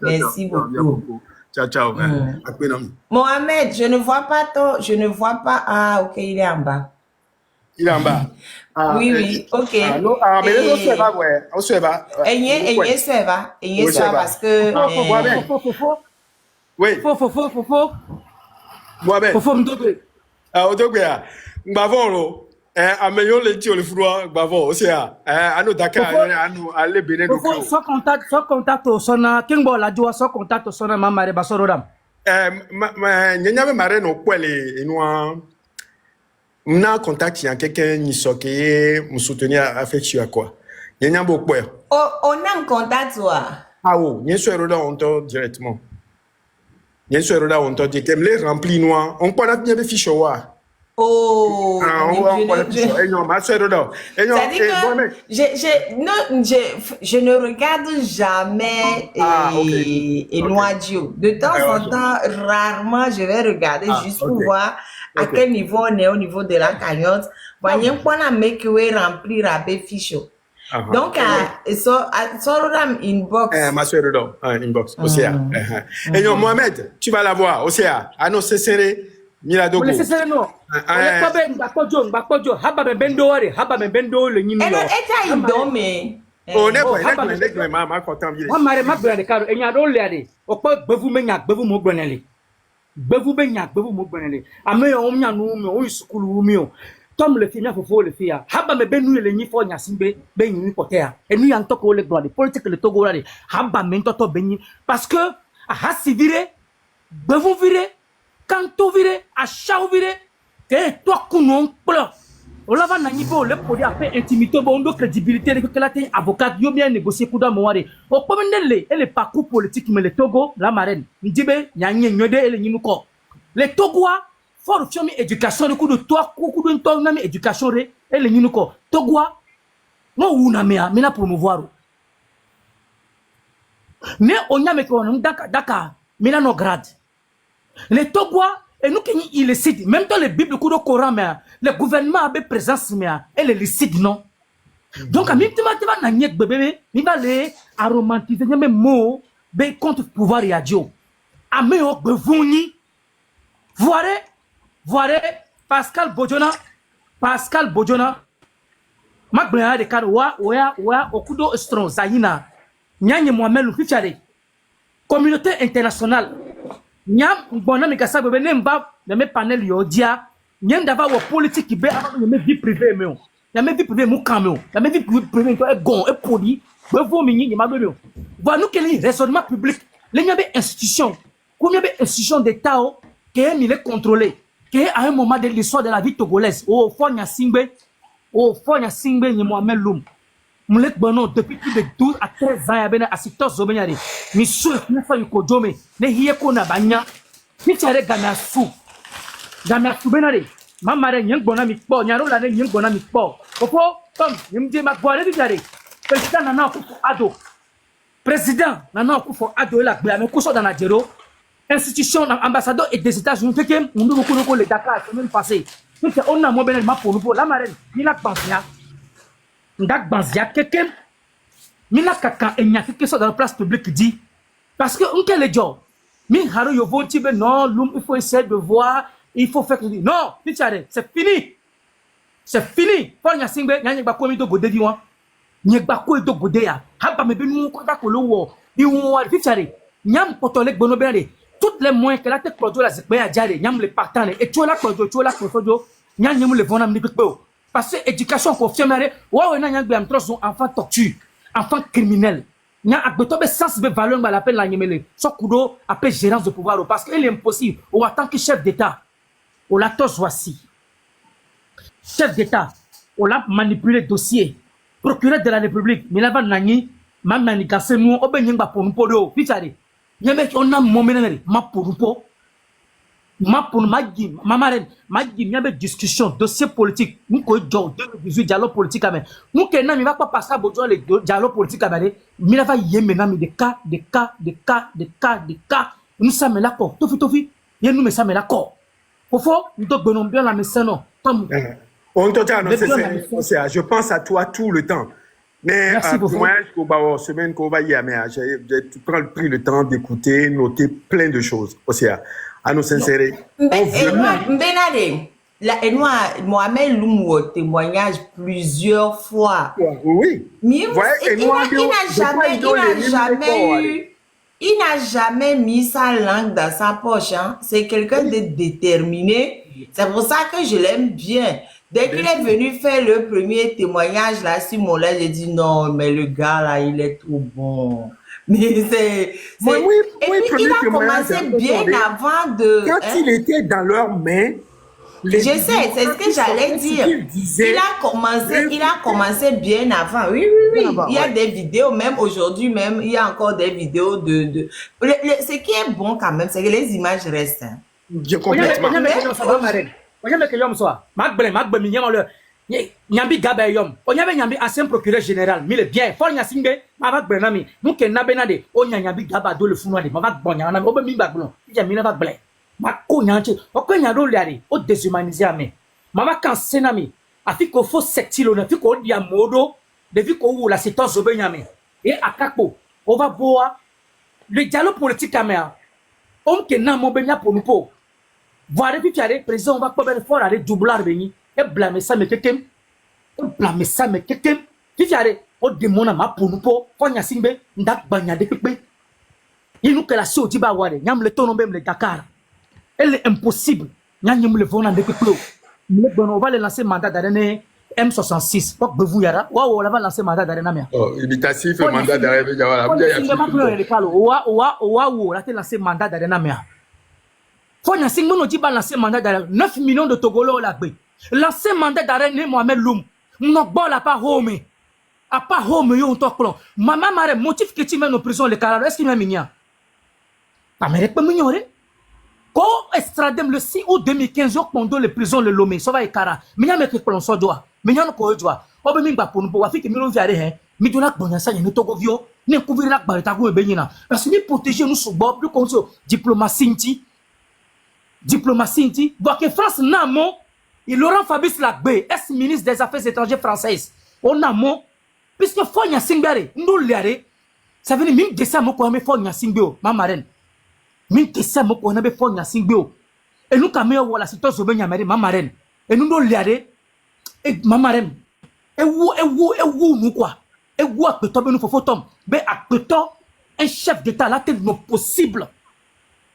merci beaucoup. Ciao. Mohamed, je ne vois pas. Ah, OK, il est en bas. Il est en bas. Oui, OK. Mais on se va. Et ça parce que. Oui. Fofo. Mohamed. Fofo mdogo. Odogbe mbavon ameyo le ti o le fudwa gbavo o se anu Dakar anu ale Benin do ko so contact o sona kingbo la joa so contact o sona mamare basoro dam nyanya me mare no kwele enua na contact yan quelqu'un ni soké me soutenir affectueux quoi nyanya bo kwe on a contact toi oh nyen so eroda on to directement nyen so eroda on to de kemle rempli noir on peut na bien fiche wa Oh, On connaît plus ça. Et non, ma soeur, non. Et non, c'est-à-dire que je ne regarde jamais Noadio. De temps en temps, rarement, je vais regarder juste pour voir à quel niveau on est au niveau de la cagnotte. Voyez, on a make way remplir à Ficho. Donc, Sororam inbox. Ma soeur, non, inbox, Océa. Et non, Mohamed, tu vas la voir, Océa. Ah non, c'est serré. Miladogo. C'est serré, non. Haba me bendo le nyimi. Et idome. Oh, n'est ma content bien. Moi, ma brande caro, et nya role ade. Okpo gbevu me nya gbevu mo gbenele. Gbevu be nya gbevu mo gbenele. Ame o nya no me o sukulu mi o. Tom le fi nya fofo le fi ya. Haba me benu le nyi fo nya simbe be nyi potea. Enu ya ntoko le brande politique le Togo la de. Haba me ntoto be nyi parce que a hasivire gbevu vire quand tu vire a chau vire que toi kunon pleur. On va na niveau le produit a fait intimité bon de crédibilité que la té avocat yo bien négocier kuda moare. O pomendele et le parcours politique mais le Togo la marraine. Ndibe nyanye nyode et le nyinuko. Les Togois fort fiomi éducation de coup de toi coup de ton même éducation re et le nyinuko. Togois no una mea mina promouvoir. Ne onya me ko daka mina no grade. Les Togois, et nous qui illicites, même dans les Bibles, le Coran, le gouvernement avait présence, et les licites, non. Donc, à mi tu vas n'anyek bébé, mi va les aromatiser, mes mots, contre pouvoir et adieu. À me au bevouni, voilà, Pascal Bodjona, ma bréa de car, au kudo strong, Zahina, Nyanye Mohamed Lufichare, communauté internationale. Nyam bona mi kasa bebe ne mba na me panel yo dia nyam dava wo politique be aba me vie privée me o na me vie privée mu kan me o na me vie privée to e gon e podi be vo mi nyi ma bebe o va nous quel raisonnement public le nyabe institution combien be institution d'état o que mi le contrôler que à un moment de l'histoire de la vie togolaise o fonya singbe ni Mohamed Loum Moulek Bono depuis plus de 12 à 13 ans yabena assistance zobenyare mi su ne fa yuko jome ne hiye ko na banya ni tare gana su benare mamare nyeng bona mi po nyaro la ne nyeng bona mi po opo tom nyimje ma boare di jare président nana Akufo Addo la gbe ame kuso dans la jero institution ambassadeur et des États-Unis que on do ko le Dakar semaine passée ni te on na mo benel ma pour la marraine ni la bansia ndak banzia quelqu'un mina kaka enya quelque chose dans la place publique dit parce que on quel job mi haro yo vont tibe non l'homme il faut essayer de voir il faut faire non c'est fini pour nya singbe nya ba ko mi do gode di won nya ba ko do gode ya haba me benu ko ta ko lo wo di won fichare nyam potole gbono bere toutes les moyens que la tête produit la zikbe ya jare nyam le partenaire et tu la produit nya nyam le vona mi gbe parce que éducation confirme ouais na nyangbe am trop enfant torture enfant criminel nya agbeto be sens be valeur ba l'appel la nyemele so kudo appel gérance de pouvoir parce que il est impossible ou en tant que chef d'état on la tos voici chef d'état on l'a manipulé dossier procureur de la république mais là va nani ma manigasse nous obenyengba pour nous podo fichare nyembe on a momenere ma pour ma pour magi mamaren magi nyabe discussion dossier politique nous ko jo 2018 dialogue politique mais nous que na mi va pas passer bojo le dialogue politique mais mi la va yembe na mi de cas nous sommes là quoi tofi ye nous me sommes là quoi fofo nous donnons bien la messano comme on total non c'est je pense à toi tout le temps mais moi je ba semaine ko va y mais j'ai pris le temps d'écouter noter plein de choses aussi à nous sincérer. Mohamed Loum témoignage plusieurs fois. Oui. Il n'a jamais mis sa langue dans sa poche. Hein. C'est quelqu'un de déterminé. C'est pour ça que je l'aime bien. Dès qu'il est venu faire le premier témoignage là sur mon lait, j'ai dit non, mais le gars là, il est trop bon. Mais c'est... Et puis il a commencé bien avant de... Quand il était dans leurs mains... Je sais, c'est ce que j'allais dire. Il a commencé bien avant. Oui. Il y a des vidéos, même aujourd'hui, même, il y a encore des vidéos de... Ce qui est bon quand même, c'est que les images restent. Hein. Complètement. Onyame ke yom soa. Magbe mi nyama le. Nyambi gaba yom. Onyame nyambi ancien procureur général. Mi le bien. Fo nya singbe. Ma va gbe na mi. Mu ke na be na de. O nyambi gaba do le funwa de. Ma va gbo nya na mi. O be mi bagbo. Ya mi na va ble. Ma ko nya che. O ko nya do le ari. O déshumaniser ame. Ma va kan senami. Afi ko fo sectilo na fi ko dia modo. De fi ko wu la c'est tos obe nyame. Et akakpo. On va boire le dialogue politique caméra. On que n'a mon benya pour nous pour. Voir depuis le président on va pas faire fort aller doubler beni et blâmer ça mais quelqu'un. On blâmer ça mais quelqu'un. Puis on demande ma pour nous pour. Quand y a singbe ndak banya de pepe. Il nous que la chose diba wale. Nyam le ton même le Dakar. Elle est impossible. Nyam le vona de pepe. On va le lancer mandat d'arrêt. M66, pas de vous yara. Waouh, on va lancer mandat d'arrêt na mia. Oh, imitatif et mandat d'arrêt. Waouh, là t'es lancé mandat d'arrêt na mia. Faut y a 5 minutes qui lancer mandat d'arrêt. 9 millions de Togolais la paix. Lancer mandat d'arrêt né Mohamed Loum. Nous bon la pas home. A pas home yo on toklo. Maman mare motif que tu mets en prison le carré est-ce qu'il m'a mignon. Pas mérite pas mignon. Quand extradem le 6 août 2015 yo pendant les prisons le Lomé ça va et cara. Mignon met que l'on soit doit. Mignon ko doit. O be mi gba pour nous pour afiki mi lo viare hein. Mi do la bonya sa ni Togo vio. Ni couvrir la barita ko be nyina. Parce que ni protéger nous sous bord plus comme ça diplomatie nti. Donc que France namo et Laurent Fabius Lagbe, ex-ministre des Affaires étrangères françaises. On a mon puisque Fonya Singbere, nous l'are, ça veut dire même que ça moko ame Fonya Singbeo, ma marraine. Même que ça moko ame Fonya Singbeo. Et nous quand même voilà c'est toi Benya ma marraine. Et nous l'are et ma marraine. Et où nous quoi? Et où a que toi nous faut tom. Mais à que toi un chef d'état là c'est non possible.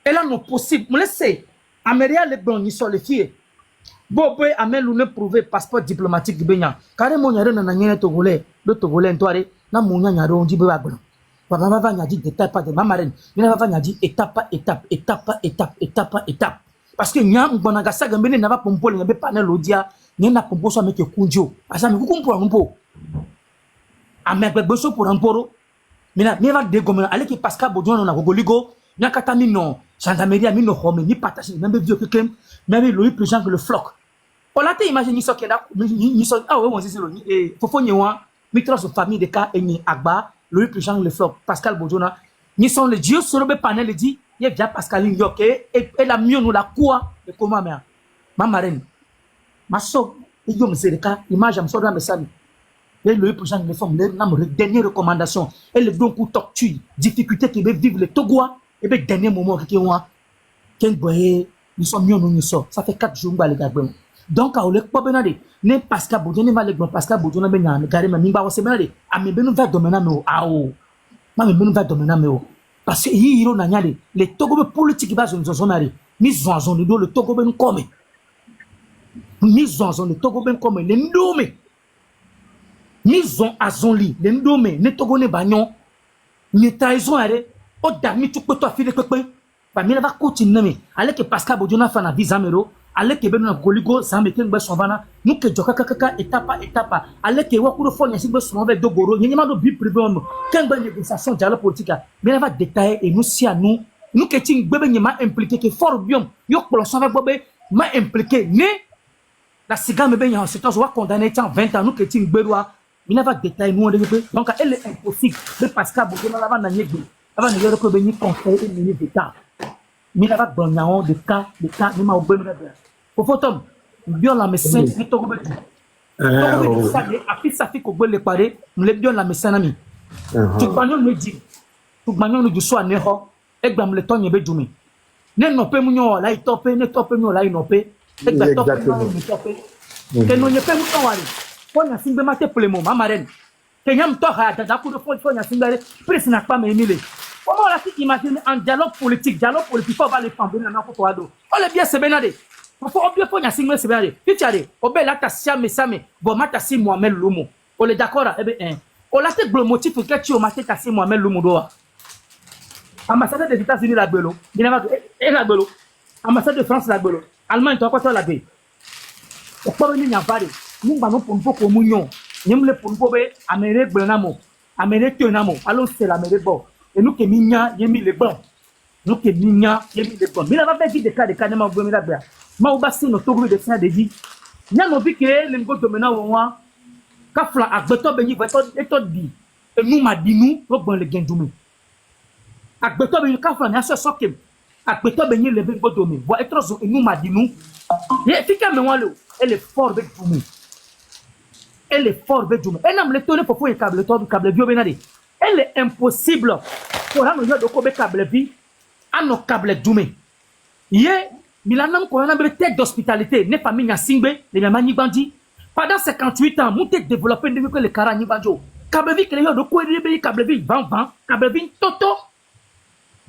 Et là non possible. Me laissez Améria les bons ni sur les filles. Bon, boy, amène le prouver passeport diplomatique de Benya. Carrément, il y a un an Togolais, le Togolais, Ntoire, n'a mon y a un dit Babagron. Papa va dit d'étape pas de ma marraine. Il va dit étape par étape. Parce que n'y a un bon agassa gambé n'a pas pompé, il n'y avait pas de l'odia, n'y a pompo soit avec Kunjo. À ça, nous comprenons un peu. Amène besoin pour un poro. Mais là, n'y a pas de gomme. Allez, qui Pascal Baudouin, on a Gogoligo, n'y a qu'à non. Gendarmerie a mis nos hommes, ni partager, même vieux quelqu'un, même le plus gens que le floc. On a été imaginé ce qu'il y a, ah oui, on dit c'est le, et faut y avoir, mitras de famille de cas, et ni Agba, le plus gens que le floc, Pascal Bodjona, ni sont les dieux sur le panel, il dit, il y a déjà Pascal Yoke, et la mieux nous la quoi, et comment, mère, ma marraine, ma soeur, il y a le cas, image, je me suis dit, et le plus gens que les femmes, les dernières recommandations, et le don coup tortue, difficulté qui veut vivre le Togois, et bien, dernier moment, nous sommes mieux, nous sommes. Ça fait 4 jours, les gars. Donc, à l'heure, pas bien, n'est Pascal Boudjone, va les grands Pascal Boudjone, ben, carré, mais mimba, c'est bien, à mes benus va dominer, mais ah, oh, ma benus va dominer, mais oh. Parce que, il y a les Togo politiques, bas, nous sommes allés. Nous en zone, le Togo ben comme. Nous en zone, le Togo ben comme, les nommés. Nous en zone, les nommés, les Togo ne bagnon, les trahisons, o dami tu peux toi filer pepe ba mi va continuer mais allez que Pascal Bodjona fa na bizamero allez que beno na goligo ça me ken ba sovana nous que joka kaka étape allez que wa kuro fo nya si ba so avec dogoro nyima do bi privé on quand ba négociation dialogue politique mais va détailler et nous si à nous que ting bebe nyima impliqué que fort biom yo ko so avec bobe ma impliqué né la siga me ben ya c'est toi condamné 20 ans nous que ting beroa il va détailler nous donc elle est impossible de Pascal Bodjona la va na nyegbe avant de dire que ben conseil et ministre d'état mais là va donner des cas mais ma oublie là au photom bien la médecin ni to go betu to ça après ça fait ko go le paré nous le bien la médecin ami tout bagnon me dit tout bagnon nous du soir ne ho e gbam le tonye be djumi ne no pe mu nyo la itope ne tope nyo la inope e gba tope no tope ke no nye pe mu to wari ko nya simbe mate plemo ma marraine ke nyam to ha da ku do fo nya simbe prise na pa me emile. Comment on a imaginé un dialogue politique, on va les prendre dans notre toado. On est bien c'est benade. Il faut bien faire un signe c'est benade. Tu tiens, on va là ta siame same, bon mata si Mohamed Lomo. On est d'accord eh bien. On a fait le motif pour que tu o mate ta si Mohamed Lomo doa. Ambassade des États-Unis la belo, bien et la belo. Ambassade de France la belo. Allemagne toi quoi la bé. On peut venir n'y parler. Nous va nous pour communion. Nous le pour Amérique Blanamo, Amérique Tenamo. Allons c'est l'Amérique bon. Et nous qui minya yemi les blancs nous qui minya et mi de bon mais là va dire des cas ne m'a gomi là bia ma ou basi no togo de ça de dit nya no bi ke le ngo domena wa ka fla agbeto be ni veto eto di e nous ma di nous ro bon le gendume agbeto be ni ka fla na so sokem agbeto be ni le be ngo domi bo etro zo e nous ma di nous ye fika me wan le elle est fort be domi elle est fort be domi e na me le tone pour câble bio benade elle est impossible pour la mesure de kobe câble vie à nos câbles doumé ye milanam ko na be tête d'hospitalité ne famille na singbe les mamani bandi pendant 58 ans monté développer de que le karani banjo câble vie que les de ko be câble vie 20 câble vie toto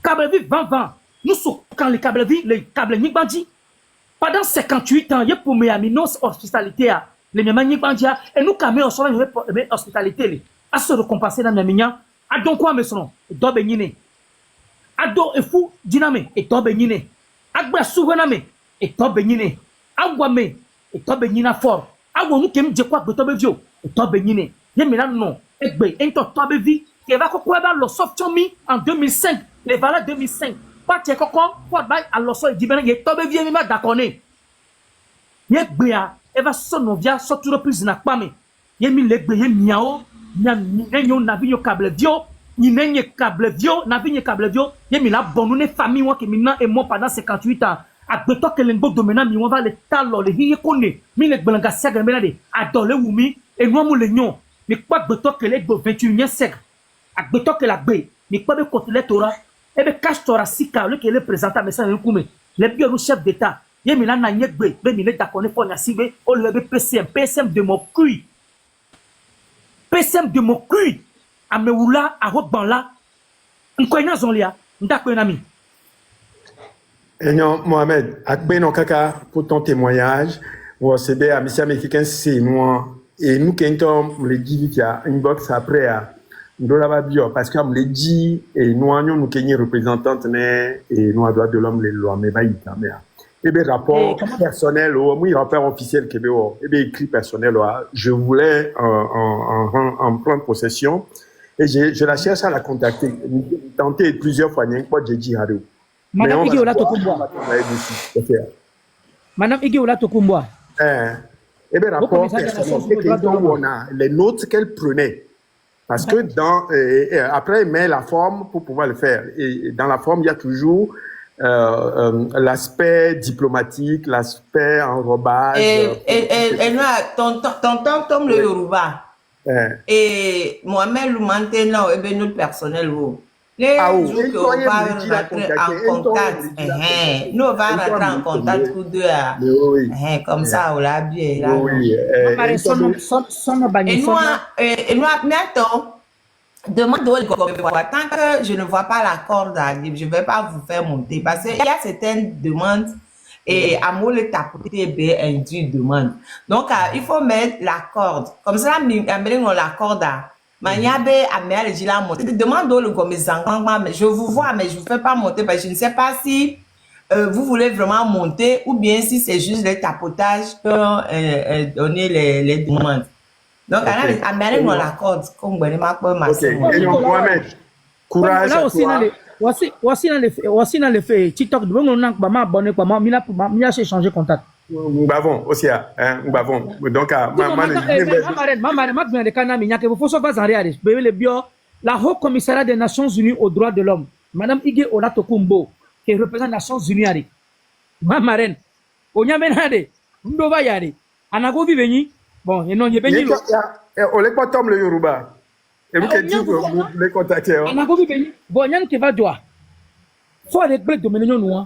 câble vie 20 nous sommes quand les câbles vie les câbles ni bandi pendant 58 ans ye pour Miami nos hospitalité les mamani bandi et nous camé au sol hospitalité à se récompenser dans Miaminya a donc quoi me son do be nyine ado efu diname e to be nyine agba suwename e to be nyine agwa me e to be nyina for agwo nu kem je kwa gbe to be vio e to be nyine ye mi na no egbe ento to be vi ke va ko ba lo software mi en 2005 les valeurs 2005 pas te koko for ba a lo so di bena ye to be vi mi ma dakone ye gbe a e va so no via so tu reprise na pa me ye mi le gbe ye miao nyo na vinyo câble vio ni nenye câble vio na vinye câble vio ye mi la bonu ne famille moi qui maintenant et moi pendant 58 ans agbeto que lengo domena mi on va le talo le hiye kone mi le gblanga segre menade adole wumi et moi mo le nyon mi kwa agbeto que le 21e siècle agbeto que la gbe mi kwa be côté tora e be cache tora sika le que le présentant mais ça le kume le bio chef d'état ye mi la na nyegbe be mi le dakone fo na sibe o le be PCM de mon cul PCM de mon cul à me oula à roban là nkoina zonlia ndako nami Enyo Mohamed akbeno kaka pour ton témoignage ou c'est bien à monsieur américain c'est moi et nous quand on le dit qu'il y a une box après à Ndola bio parce qu'on le dit et nous nous Kenya représentante mais et nous droits de l'homme les lois mais baïta mais et bien rapport personnel ou oui rapport officiel que et bien écrit personnel je voulais en prendre possession et je la cherche à la contacter tenter plusieurs fois n'y a pas j'ai dit radio madame Igi Ola Tokumbwa madame Igi Ola Tokumbwa et bien rapport personnel on a les notes qu'elle prenait parce que dans après elle met la forme pour pouvoir le faire et dans la forme il y a toujours l'aspect diplomatique, l'aspect enrobage. Et nous, tonton Tom le Yoruba. Et Mohamed le maintenant, et bien notre personnel. Les jours qu'on va rentrer en contact, nous on va rentrer en contact tous deux. Comme ça, on l'a bien. Et nous, maintenant, demande au gouvernement, tant que je ne vois pas la corde, je ne vais pas vous faire monter. Parce qu'il y a certaines demandes et à moi le tapoter induit demande. Donc, il faut mettre la corde. Comme ça, on la corde. Maniabe, amère, je la monter. Demande au gouvernement, je vous vois, mais je ne vous fais pas monter parce que je ne sais pas si vous voulez vraiment monter ou bien si c'est juste le tapotage que donner les demandes. Donc, amère, on la corde. Comme vous voyez, et Mohamed, courage à toi. Voici dans les faits TikTok de mon oncle maman abonné quoi moi mila j'ai changé contact nous bavons aussi nous bavons donc maman vient de Canada il y a que faut sauver Zaria le bio la haut commissariat des Nations Unies aux droits de l'homme madame Igi Ola Tokumbo qui représente les Nations Unies ari maman reine onya benade ndo ba yari anago viveni bon et non yebeni on les pas Tom le Yoruba. Et vous vous les contacter. Bon, yann qui va droit. Faut aller blé dominer nous.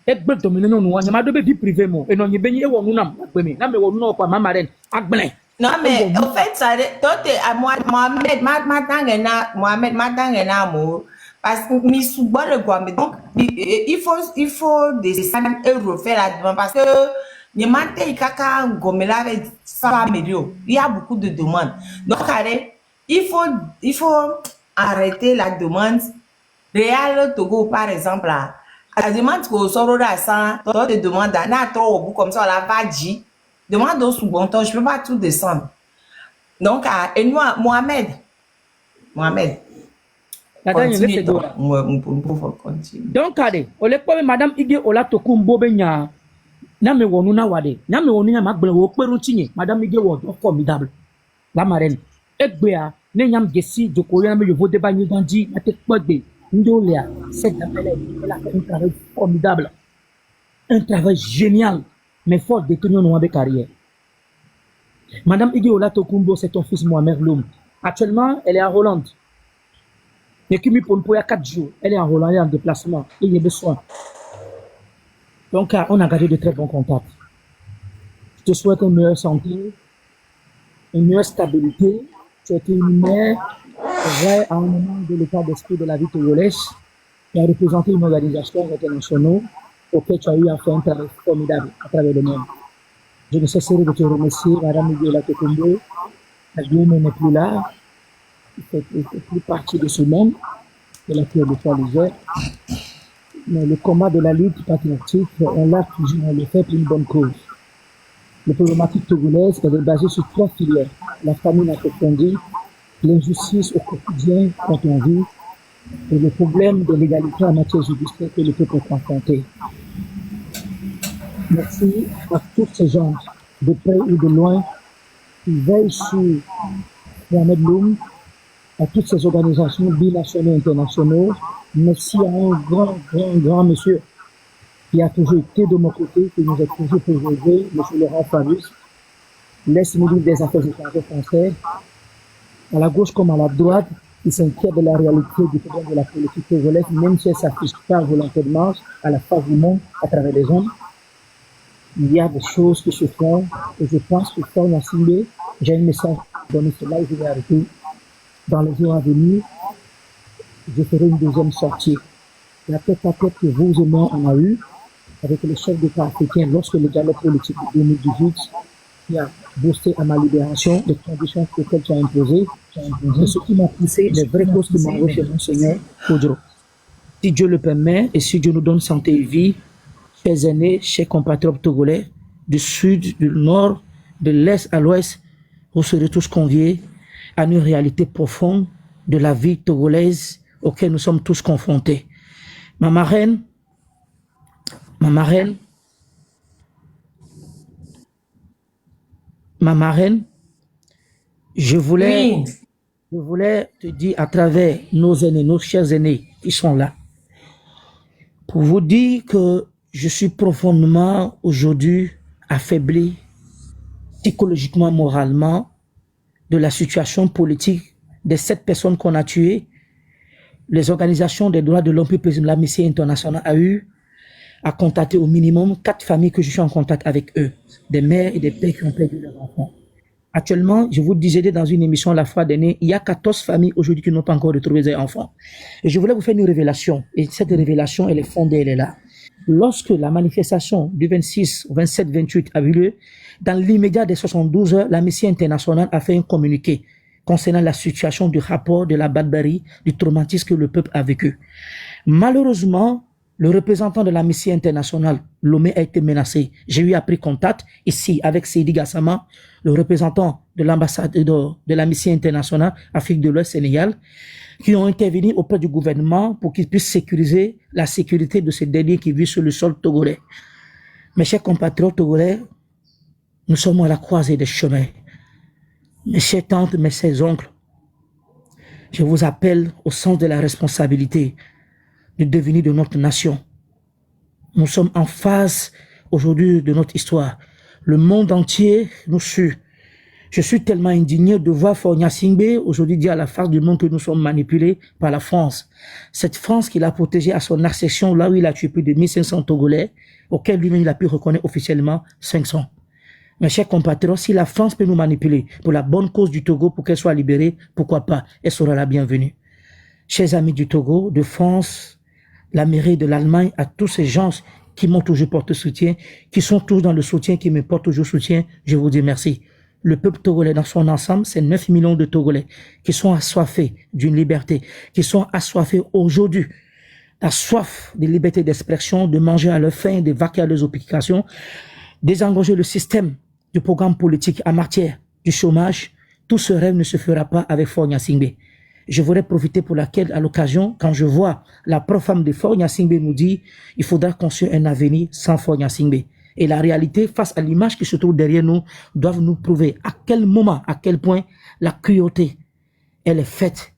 Et blé dominer nous. Il m'a donné vie privée moi. Et non, il béni et on nous n'a pas mis. N'a mais on nous pas ma marraine. Agblé. Non mais en fait ça toi à moi Mohamed matangena mo parce que mi souba le quoi mais donc il faut descendre et refaire la demande parce que ni mante kaka gomela avec ça médio. Il y a beaucoup de demandes. Donc allez il faut arrêter la demande. Réal Togo, par exemple, là, la demande qu'on sort de ça, toi te demandes, on a trop au bout comme ça, on l'a pas dit. Demande au second temps, je peux pas tout descendre. Donc, et moi, Mohamed, Continue donc. On continue. Donc, allez, on les peut madame Ige Ola Tokumbo Benya. Name wonu na wade. Name wonu ya magbe wo peru tinye. Madame Ige was formidable. La marraine. Egbea, ne nyam gesi, joko ya me yovo deba nyi ganji, ate kpogbe. Ndolea, cette dame, elle a fait un travail formidable. Un travail génial. Mais fort détenu dans ma carrière. Madame Ige Ola Tokumbo, c'est ton fils Mohamed Loum. Actuellement, elle est à Hollande. Et qui me pour il y a 4 jours. Elle est en Hollande, elle est en déplacement. Il y a besoin. Donc, on a gardé de très bons contacts. Je te souhaite une meilleure santé, une meilleure stabilité. Tu as été une mère, vrai, à un moment de l'état d'esprit de la vie togolaise. Tu as représenté une organisation internationale auquel tu as eu à faire un travail formidable à travers le monde. Je ne cesserai de te remercier, Madame Miguel Tokumbo. La Dieu n'est plus là. Il fait plus partie de ce monde, de la terre de Trois-Légères. Mais le combat de la lutte patriotique, on l'a toujours fait pour une bonne cause. La problématique togolaise est basée sur 3 filières. La famine approfondie, l'injustice au quotidien quand on vit, et le problème de l'égalité en matière judiciaire que le peuple est confronté. Merci à tous ces gens, de près ou de loin, qui veillent sur Mohamed Loum, à toutes ces organisations binationales et internationales. Merci à un grand monsieur qui a toujours été de mon côté, qui nous a toujours préservé, M. Laurent Fabius, l'ex-ministre des Affaires étrangères français, à la gauche comme à la droite, qui s'inquiète de la réalité du problème de la politique togolaise, même si elle ne s'affiche pas volontairement à la face du monde, à travers les hommes. Il y a des choses qui se font, et je pense que quand on a ciblé, j'ai un message à donner, cela et je vais arrêter. Dans les jours à venir, je ferai une deuxième sortie. La tête-à-tête que vous et moi on a eu avec les chefs d'État africains lorsque le dialogue politique de 2018 qui a boosté à ma libération, les conditions auxquelles tu as imposées, ce qui m'a poussé, les vraies causes qui m'ont envoyé chez mon Seigneur, Kodro. Si Dieu le permet et si Dieu nous donne santé et vie, chers aînés, chers compatriotes togolais, du sud, du nord, de l'est à l'ouest, vous serez tous conviés à une réalité profonde de la vie togolaise auquel nous sommes tous confrontés. Ma marraine, je voulais te dire à travers nos aînés, nos chers aînés qui sont là, pour vous dire que je suis profondément aujourd'hui affaibli psychologiquement, moralement, de la situation politique des 7 personnes qu'on a tuées. Les organisations des droits de l'homme, puis l'Amnesty International a eu à contacter au minimum 4 familles que je suis en contact avec eux, des mères et des pères qui ont perdu leurs enfants. Actuellement, je vous disais dans une émission la fois dernière, il y a 14 familles aujourd'hui qui n'ont pas encore retrouvé leurs enfants. Et je voulais vous faire une révélation, et cette révélation, elle est fondée, elle est là. Lorsque la manifestation du 26, 27, 28 a eu lieu, dans l'immédiat des 72 heures, l'Amnesty International a fait un communiqué concernant la situation du rapport, de la barbarie, du traumatisme que le peuple a vécu. Malheureusement, le représentant de l'Amnesty International, Lomé, a été menacé. J'ai eu pris contact ici avec Seydi Gassama, le représentant de l'ambassade de l'Amnesty International, Afrique de l'Ouest, Sénégal, qui ont intervenu auprès du gouvernement pour qu'ils puissent sécuriser la sécurité de ces derniers qui vivent sur le sol togolais. Mes chers compatriotes togolais, nous sommes à la croisée des chemins. Mes chères tantes, mes chers oncles, je vous appelle au sens de la responsabilité du devenir de notre nation. Nous sommes en phase aujourd'hui de notre histoire. Le monde entier nous suit. Je suis tellement indigné de voir Fornia Singbe aujourd'hui dire à la face du monde que nous sommes manipulés par la France. Cette France qui l'a protégé à son accession là où il a tué plus de 1500 Togolais, auquel lui-même il a pu reconnaître officiellement 500. Mes chers compatriotes, si la France peut nous manipuler pour la bonne cause du Togo, pour qu'elle soit libérée, pourquoi pas, elle sera la bienvenue. Chers amis du Togo, de France, l'Amérique, de l'Allemagne, à tous ces gens qui m'ont toujours porté soutien, qui sont tous dans le soutien, qui me portent toujours soutien, je vous dis merci. Le peuple togolais dans son ensemble, c'est 9 millions de Togolais qui sont assoiffés d'une liberté, qui sont assoiffés aujourd'hui, la soif de liberté d'expression, de manger à leur faim, de vaquer à leurs occupations, désengager le système du programme politique en matière du chômage. Tout ce rêve ne se fera pas avec Fornia Singbe. Je voudrais profiter à l'occasion, quand je vois la pro-femme de Faure Gnassingbé nous dit, il faudra construire un avenir sans Faure Gnassingbé. Et la réalité, face à l'image qui se trouve derrière nous, doivent nous prouver à quel moment, à quel point la cruauté, elle est faite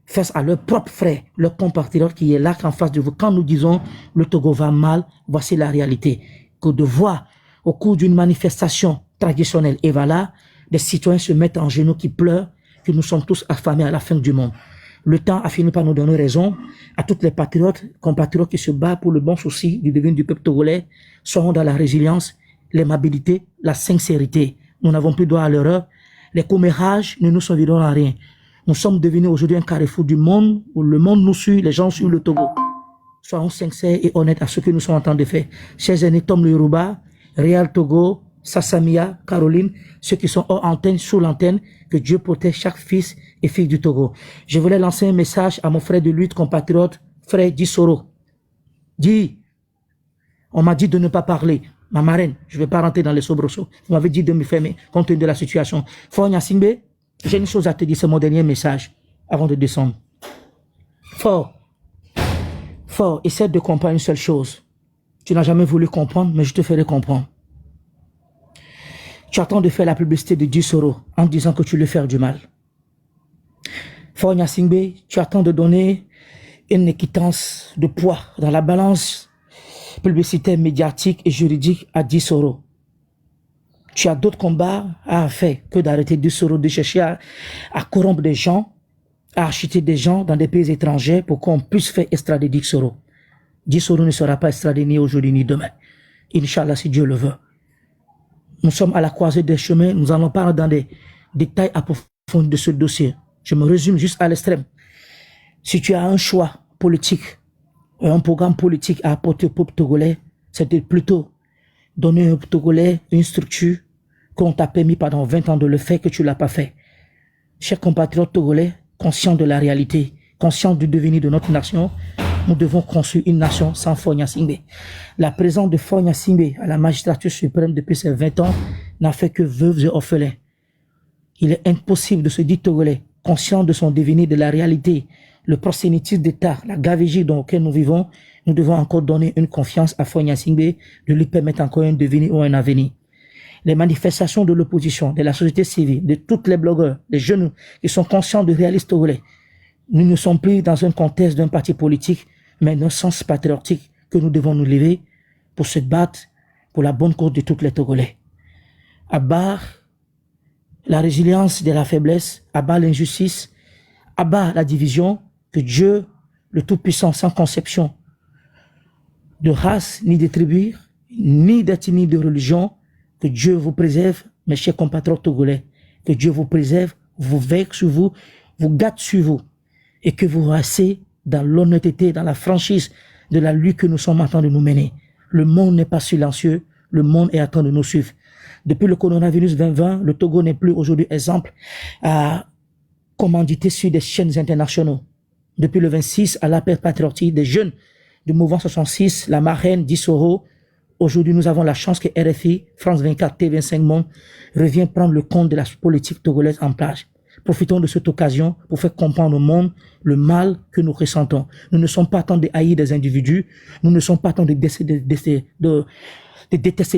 face à leur propre frère, leur compatriote qui est là en face de vous. Quand nous disons le Togo va mal, voici la réalité. Que de voir au cours d'une manifestation traditionnelle, et voilà, des citoyens se mettent en genoux qui pleurent, que nous sommes tous affamés à la fin du monde. Le temps a fini par nous donner raison. À toutes les patriotes, compatriotes qui se battent pour le bon souci du devenir du peuple togolais, soyons dans la résilience, l'aimabilité, la sincérité. Nous n'avons plus droit à l'erreur. Les commérages ne nous serviront à rien. Nous sommes devenus aujourd'hui un carrefour du monde où le monde nous suit, les gens suivent le Togo. Soyons sincères et honnêtes à ce que nous sommes en train de faire. Chers aînés, Tom le Yoruba, Réal Togo, Sassamia, Caroline, ceux qui sont hors antenne, sous l'antenne, que Dieu protège chaque fils et fille du Togo. Je voulais lancer un message à mon frère de lutte compatriote, frère Dissoro. Dis, on m'a dit de ne pas parler. Ma marraine, je ne vais pas rentrer dans les soubresauts. Vous m'avez dit de me fermer, compte tenu de la situation. Faure Gnassingbé, j'ai une chose à te dire, c'est mon dernier message, avant de descendre. Faure, essaie de comprendre une seule chose. Tu n'as jamais voulu comprendre, mais je te ferai comprendre. Tu attends de faire la publicité de Dissoro en disant que tu veux faire du mal. Faure Gnassingbé, tu attends de donner une équitance de poids dans la balance publicitaire, médiatique et juridique à Dissoro. Tu as d'autres combats à faire que d'arrêter Dissoro, de chercher à corrompre des gens, à acheter des gens dans des pays étrangers pour qu'on puisse faire extrader Dissoro. Dissoro ne sera pas extradé ni aujourd'hui ni demain. Inch'Allah, si Dieu le veut. Nous sommes à la croisée des chemins, nous allons pas dans des détails approfondis de ce dossier. Je me résume juste à l'extrême. Si tu as un choix politique, un programme politique à apporter au peuple togolais, c'était plutôt donner au Togolais une structure qu'on t'a permis pendant 20 ans de le faire, que tu l'as pas fait. Chers compatriotes togolais, conscients de la réalité, conscients du devenir de notre nation, nous devons construire une nation sans Faure Gnassingbé. La présence de Faure Gnassingbé à la magistrature suprême depuis ces 20 ans n'a fait que veuves et orphelins. Il est impossible de se dire Togolais, conscient de son devenir, de la réalité, le prosélytisme d'État, la gavégie dans laquelle nous vivons. Nous devons encore donner une confiance à Faure Gnassingbé, de lui permettre encore un devenir ou un avenir. Les manifestations de l'opposition, de la société civile, de tous les blogueurs, les jeunes qui sont conscients de réalistes togolais. Nous ne sommes plus dans un contexte d'un parti politique, mais d'un sens patriotique que nous devons nous lever pour se battre pour la bonne cause de tous les Togolais. À bas la résilience de la faiblesse, à bas l'injustice, à bas la division, que Dieu, le Tout-Puissant, sans conception de race, ni de tribu, ni d'ethnie, de religion, que Dieu vous préserve, mes chers compatriotes togolais, que Dieu vous préserve, vous veille sur vous, vous gâte sur vous, et que vous restez dans l'honnêteté, dans la franchise de la lutte que nous sommes en train de nous mener. Le monde n'est pas silencieux, le monde est en train de nous suivre. Depuis le coronavirus 2020, le Togo n'est plus aujourd'hui exemple à commanditer sur des chaînes internationaux. Depuis le 26, à l'appel patriotique des jeunes du mouvement 66, la marraine Dissoro, aujourd'hui nous avons la chance que RFI, France 24, T25 Monde revient prendre le compte de la politique togolaise en place. Profitons de cette occasion pour faire comprendre au monde le mal que nous ressentons. Nous ne sommes pas en train de haïr des individus, nous ne sommes pas en train de détester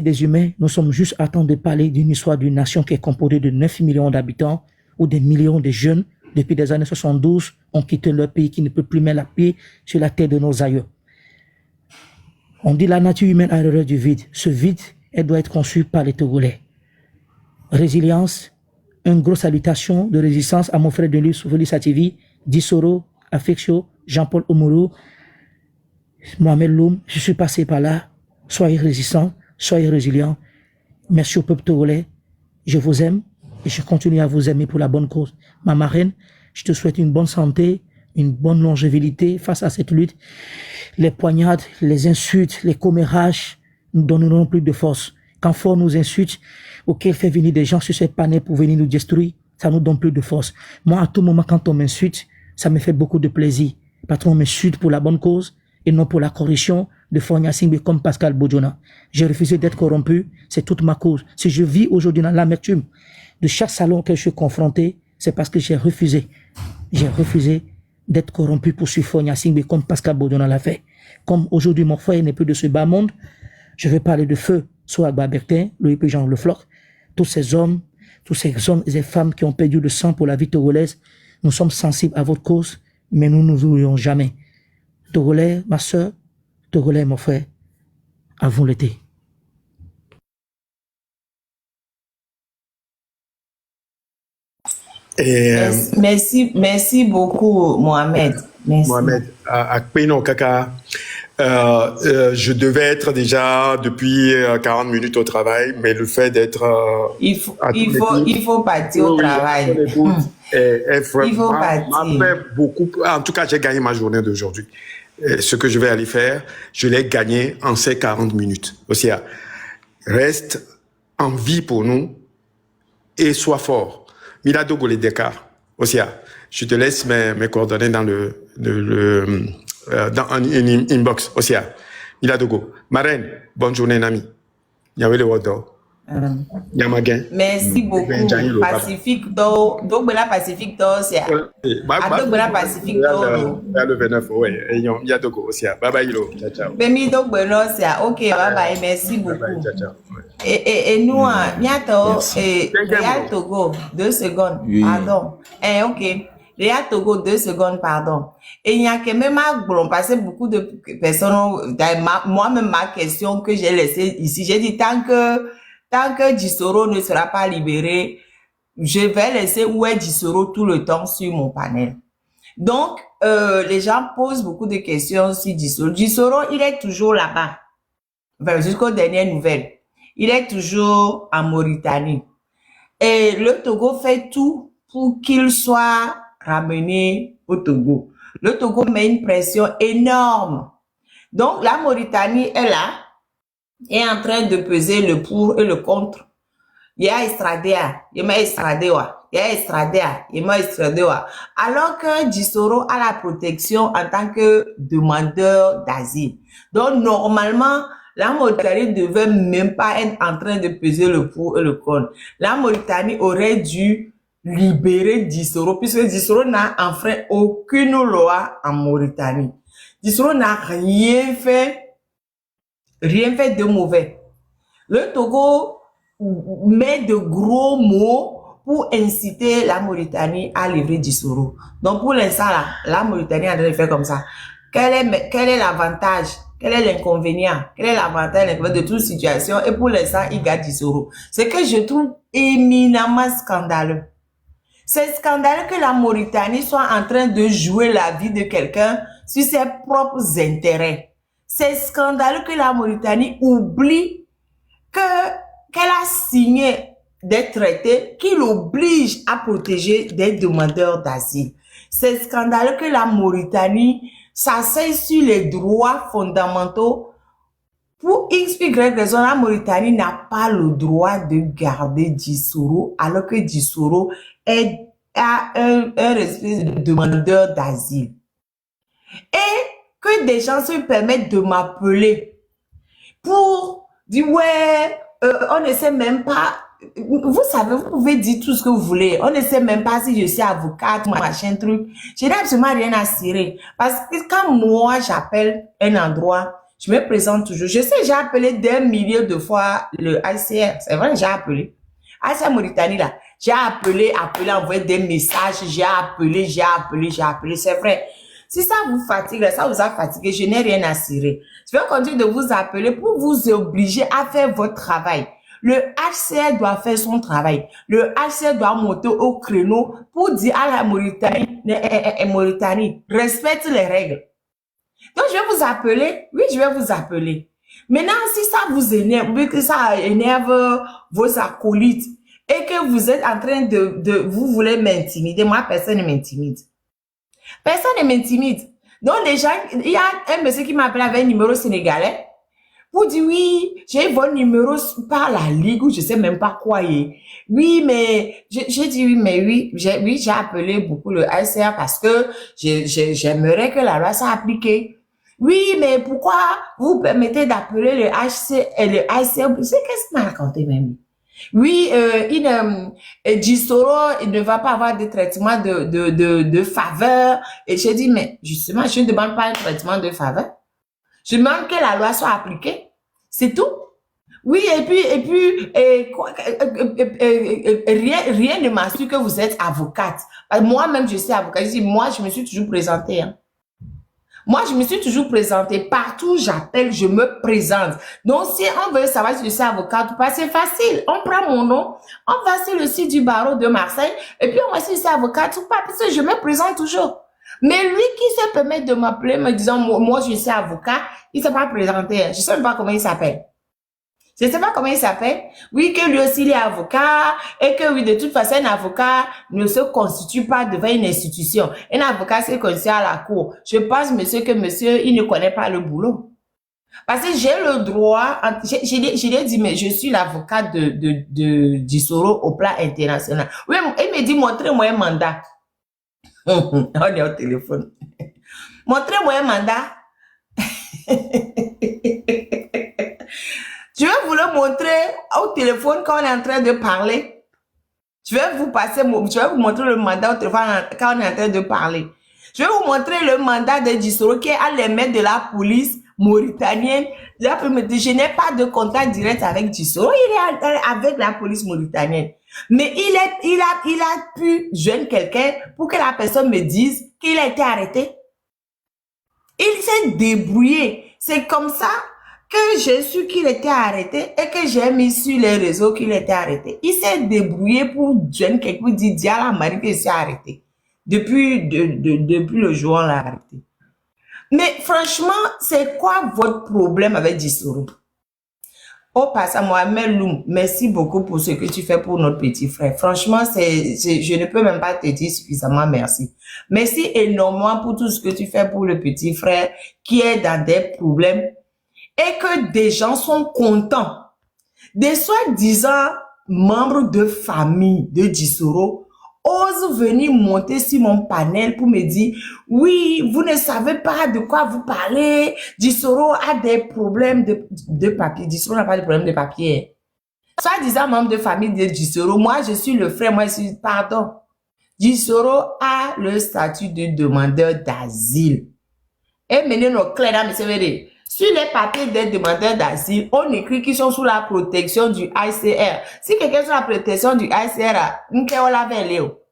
des humains, nous sommes juste en train de parler d'une histoire d'une nation qui est composée de 9 millions d'habitants, où des millions de jeunes, depuis les années 72, ont quitté leur pays, qui ne peut plus mettre la pied sur la terre de nos aïeux. On dit la nature humaine a l'horreur du vide. Ce vide, elle doit être conçue par les Togolais. Résilience, une grosse salutation de résistance à mon frère de lutte, Souveli Sativi, Dissoro, Affectio, Jean-Paul Omuru, Mohamed Loum, je suis passé par là. Soyez résistants, soyez résilients. Merci au peuple togolais. Je vous aime et je continue à vous aimer pour la bonne cause. Ma marraine, je te souhaite une bonne santé, une bonne longévité face à cette lutte. Les poignardes, les insultes, les commérages nous donneront plus de force. Quand Faure nous insulte, auquel fait venir des gens sur cette panel pour venir nous détruire, ça nous donne plus de force. Moi, à tout moment, quand on m'insulte, ça me fait beaucoup de plaisir. Parce qu'on m'insulte pour la bonne cause et non pour la corruption de Faure Gnassingbé comme Pascal Bodjona. J'ai refusé d'être corrompu, c'est toute ma cause. Si je vis aujourd'hui dans l'amertume de chaque salon auquel je suis confronté, c'est parce que j'ai refusé. j'ai refusé d'être corrompu pour suivre Nyasingbe comme Pascal Baudouin l'a fait. Comme aujourd'hui mon frère n'est plus de ce bas monde, je vais parler de feu sur Agba Bertin, Louis P. Jean Le Floch, tous ces hommes et ces femmes qui ont perdu le sang pour la vie togolaise. Nous sommes sensibles à votre cause, mais nous ne nous oublions jamais. Togolais, ma soeur, Togolais, mon frère, à vous l'été. Merci beaucoup, Mohamed. Merci. Mohamed, à Kpeno Kaka, je devais être déjà depuis 40 minutes au travail, mais le fait d'être... il faut partir au travail. Il faut partir. Fait beaucoup. En tout cas, j'ai gagné ma journée d'aujourd'hui. Ce que je vais aller faire, je l'ai gagné en ces 40 minutes. Aussi, reste en vie pour nous et sois fort. Milado Goledekar. Aussi, je te laisse mes coordonnées dans dans un inbox. Aussi, Milado Go. Marraine, bonne journée, Nami. Yahweh le Wodo. Yamagen. Merci beaucoup. Pacifique donc la Pacifique c'est la Pacifique le 29 oui et il y a Togo aussi bye bye ciao ciao Bemi donc c'est OK bye bye merci beaucoup ciao ciao et nous bientôt Real Togo 2 secondes pardon OK Real Togo 2 secondes pardon et il y a quand même parce que beaucoup de personnes moi-même ma question que j'ai laissée ici j'ai dit tant que Jisoro ne sera pas libéré, je vais laisser où est Jisoro tout le temps sur mon panel. Donc, les gens posent beaucoup de questions sur Jisoro. Jisoro, il est toujours là-bas. Enfin, jusqu'aux dernières nouvelles. Il est toujours en Mauritanie. Et le Togo fait tout pour qu'il soit ramené au Togo. Le Togo met une pression énorme. Donc, la Mauritanie est là. Est en train de peser le pour et le contre. Il y a Estradea, il y a Estradewa, il y a Estradea, il y a Estradewa. Alors que Jisoro a la protection en tant que demandeur d'asile. Donc, normalement, la Mauritanie ne devait même pas être en train de peser le pour et le contre. La Mauritanie aurait dû libérer Jisoro, puisque Jisoro n'a enfreint aucune loi en Mauritanie. Jisoro n'a rien fait de mauvais. Le Togo met de gros mots pour inciter la Mauritanie à livrer Jisoro. Donc pour l'instant, la Mauritanie a fait comme ça. Quel est l'avantage? Quel est l'inconvénient? Quel est l'avantage de toute situation? Et pour l'instant, il garde Jisoro. Ce que je trouve éminemment scandaleux. C'est scandaleux que la Mauritanie soit en train de jouer la vie de quelqu'un sur ses propres intérêts. C'est scandaleux que la Mauritanie oublie qu'elle a signé des traités qui l'obligent à protéger des demandeurs d'asile. C'est scandaleux que la Mauritanie s'asseye sur les droits fondamentaux. Pour XY raison, la Mauritanie n'a pas le droit de garder Jisoro alors que Jisoro est un espèce de demandeur d'asile. Et que des gens se permettent de m'appeler pour dire ouais, on ne sait même pas, vous savez, vous pouvez dire tout ce que vous voulez, on ne sait même pas si je suis avocate, machin truc, je n'ai absolument rien à cirer, parce que quand moi j'appelle un endroit, je me présente toujours, je sais j'ai appelé des milliers de fois le HCR, c'est vrai j'ai appelé, HCR Mauritanie là, j'ai appelé, envoyé des messages, j'ai appelé, c'est vrai. Si ça vous fatigue, ça vous a fatigué, je n'ai rien à cirer. Je vais continuer de vous appeler pour vous obliger à faire votre travail. Le HCR doit faire son travail. Le HCR doit monter au créneau pour dire à la Mauritanie, respecte les règles. Donc, je vais vous appeler. Oui, je vais vous appeler. Maintenant, si ça vous énerve, que ça énerve vos acolytes et que vous êtes en train vous voulez m'intimider, moi, personne ne m'intimide. Personne ne m'intimide. Donc, les gens, il y a un monsieur qui m'appelle avec un numéro sénégalais pour dire oui, j'ai votre numéro par la ligue ou je sais même pas quoi il est. Oui, mais, j'ai dit oui, mais oui, j'ai appelé beaucoup le HCR parce que j'aimerais que la loi soit appliquée. Oui, mais pourquoi vous permettez d'appeler le HCR, c'est qu'est-ce qu'il m'a raconté même? Oui, Gisoro, il ne va pas avoir de traitement de faveur. Et j'ai dit, mais justement, je ne demande pas un traitement de faveur. Je demande que la loi soit appliquée. C'est tout. Oui, rien ne m'assure que vous êtes avocate. Moi-même, je suis avocate. Je dis, moi, je me suis toujours présentée. Hein. Moi, je me suis toujours présentée. Partout où j'appelle, je me présente. Donc, si on veut savoir si je suis avocate ou pas, c'est facile. On prend mon nom, on va sur le site du barreau de Marseille, et puis on va si je suis avocate ou pas, parce que je me présente toujours. Mais lui qui se permet de m'appeler, me disant, moi, je suis avocat, il ne s'est pas présenté. Je ne sais même pas comment il s'appelle. Je ne sais pas comment il s'appelle. Oui, que lui aussi il est avocat et que oui, de toute façon, un avocat ne se constitue pas devant une institution. Un avocat se constitue à la cour. Je pense, monsieur, que monsieur, il ne connaît pas le boulot. Parce que j'ai le droit, je lui ai dit, mais je suis l'avocat de Gisoro au plan international. Oui, il me dit, montrez-moi un mandat. On est au téléphone. Montrez-moi un mandat. Je vais vous le montrer au téléphone quand on est en train de parler. Je vais vous montrer le mandat au téléphone quand on est en train de parler. Je vais vous montrer le mandat de Gisoro qui est à les de la police mauritanienne. Je n'ai pas de contact direct avec Gisoro. Il est avec la police mauritanienne. Mais il a pu joindre quelqu'un pour que la personne me dise qu'il a été arrêté. Il s'est débrouillé. C'est comme ça que j'ai su qu'il était arrêté et que j'ai mis sur les réseaux qu'il était arrêté. Il s'est débrouillé pour joindre quelqu'un pour dire, dis à la Marie qu'il s'est arrêté. Depuis le jour où on l'a arrêté. Mais franchement, c'est quoi votre problème avec Gisoro? Au passage, Mohamed Loum, merci beaucoup pour ce que tu fais pour notre petit frère. Franchement, je ne peux même pas te dire suffisamment merci. Merci énormément pour tout ce que tu fais pour le petit frère qui est dans des problèmes et que des gens sont contents. Des soi-disant membres de famille de Gisoro osent venir monter sur mon panel pour me dire, oui, vous ne savez pas de quoi vous parlez. Gisoro a des problèmes de papier. Gisoro n'a pas de problème de papier. Soi-disant membre de famille de Gisoro, moi je suis le frère, moi je suis, pardon. Gisoro a le statut de demandeur d'asile. Et maintenant, clair, monsieur Védé, sur les papiers des demandeurs d'asile, on écrit qu'ils sont sous la protection du ICR. Si quelqu'un est sous la protection du ICR, nous qu'est-ce qu'on l'avait Léo?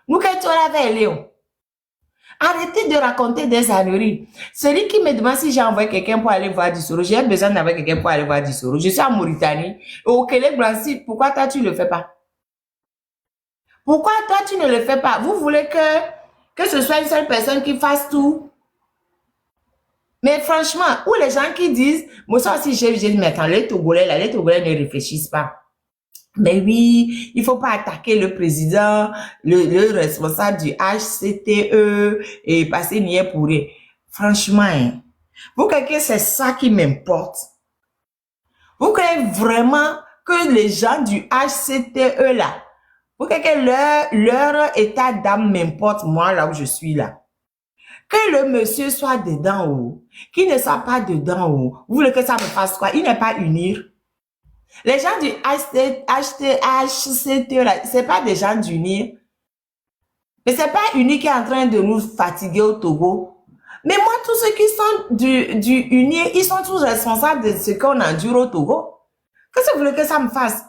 Nous qu'est-ce qu'on l'avait Léo? Arrêtez de raconter des âneries. Celui qui me demande si j'ai envoyé quelqu'un pour aller voir Gisoro, j'ai besoin d'envoyer quelqu'un pour aller voir Gisoro. Je suis en Mauritanie. Au Québec, pourquoi toi tu ne le fais pas? Pourquoi toi tu ne le fais pas? Vous voulez que ce soit une seule personne qui fasse tout? Mais franchement, ou les gens qui disent, moi ça aussi j'ai dit, mais attends, les Togolais ne réfléchissent pas. Mais oui, il faut pas attaquer le président, le responsable du HCTE et passer nier pour eux. Franchement, hein, vous croyez que c'est ça qui m'importe? Vous croyez vraiment que les gens du HCTE là, vous croyez que leur état d'âme m'importe moi là où je suis là? Que le monsieur soit dedans ou qu'il ne soit pas dedans ou vous voulez que ça me fasse quoi? Il n'est pas unir. Les gens du HCT, c'est pas des gens d'unir. Mais c'est pas unir qui est en train de nous fatiguer au Togo. Mais moi, tous ceux qui sont du unir, ils sont tous responsables de ce qu'on endure au Togo. Qu'est-ce que vous voulez que ça me fasse?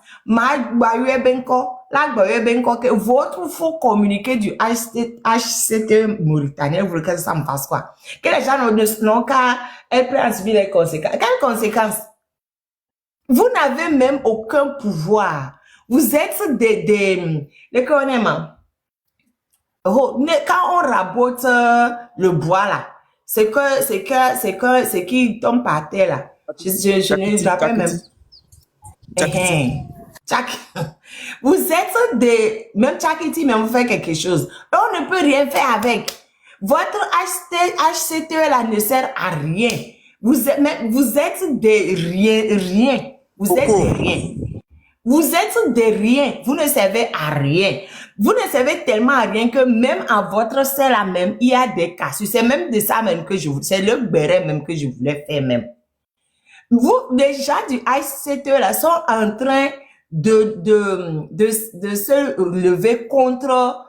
Que votre faux communiqué du HCT mauritanien, vous voulez que ça me fasse quoi? Que les gens n'ont qu'à être prêts à subir les conséquences. Quelles conséquences? Vous n'avez même aucun pouvoir. Vous êtes les connaissements. Quand on rabote le bois là, c'est qui tombe par terre là. Je ne me rappelle même. Vous êtes même Chakiti, mais vous faites quelque chose. On ne peut rien faire avec. Votre HCTE là ne sert à rien. Vous êtes des rien. Vous êtes des rien. Vous êtes des rien. Vous ne servez à rien. Vous ne servez tellement à rien que même à votre sein là même, il y a des cassures. C'est même de ça même que c'est le béret même que je voulais faire même. Les gens du HCTE là sont en train de se lever contre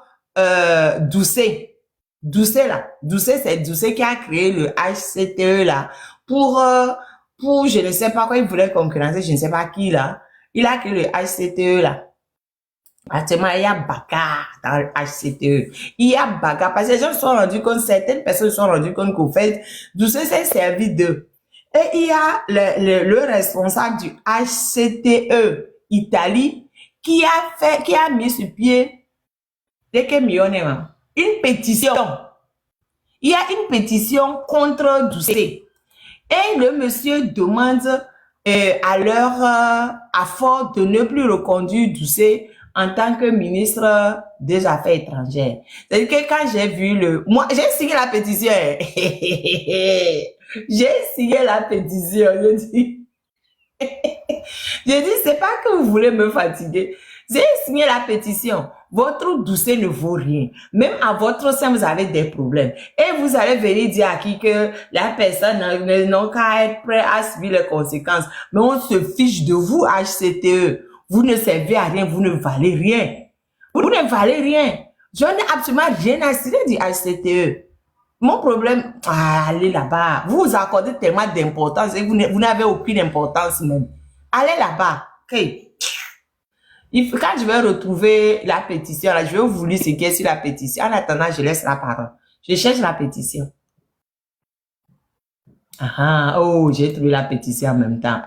Doucet. Doucet là. Doucet, c'est Doucet qui a créé le HCTE là pour je ne sais pas quoi, il voulait concurrencer, je ne sais pas qui là. Il a créé le HCTE là. Actuellement, il y a bagarre dans le HCTE. Il y a bagarre parce que les gens se sont rendus compte, certaines personnes se sont rendues compte qu'au fait, Doucet s'est servi d'eux. Et il y a le responsable du HCTE Italie qui a mis sur pied une pétition. Il y a une pétition contre Doucet. Et le monsieur demande à Ford de ne plus reconduire Doucet en tant que ministre des Affaires étrangères. C'est-à-dire que quand j'ai vu moi, j'ai signé la pétition. J'ai signé la pétition. Je dis, c'est pas que vous voulez me fatiguer. J'ai signé la pétition. Votre Doucet ne vaut rien. Même à votre sein, vous avez des problèmes. Et vous allez venir dire à qui que la personne n'a qu'à être prêt à subir les conséquences. Mais on se fiche de vous, HCTE. Vous ne servez à rien, vous ne valez rien. Vous ne valez rien. Je n'ai absolument rien à cirer du HCTE. Mon problème, allez là-bas. Vous vous accordez tellement d'importance et vous n'avez aucune importance même. Allez là-bas. Okay. Quand je vais retrouver la pétition, là, je vais vous lire ce qui est sur la pétition. En attendant, je laisse la parole. Je cherche la pétition. Oh, j'ai trouvé la pétition en même temps.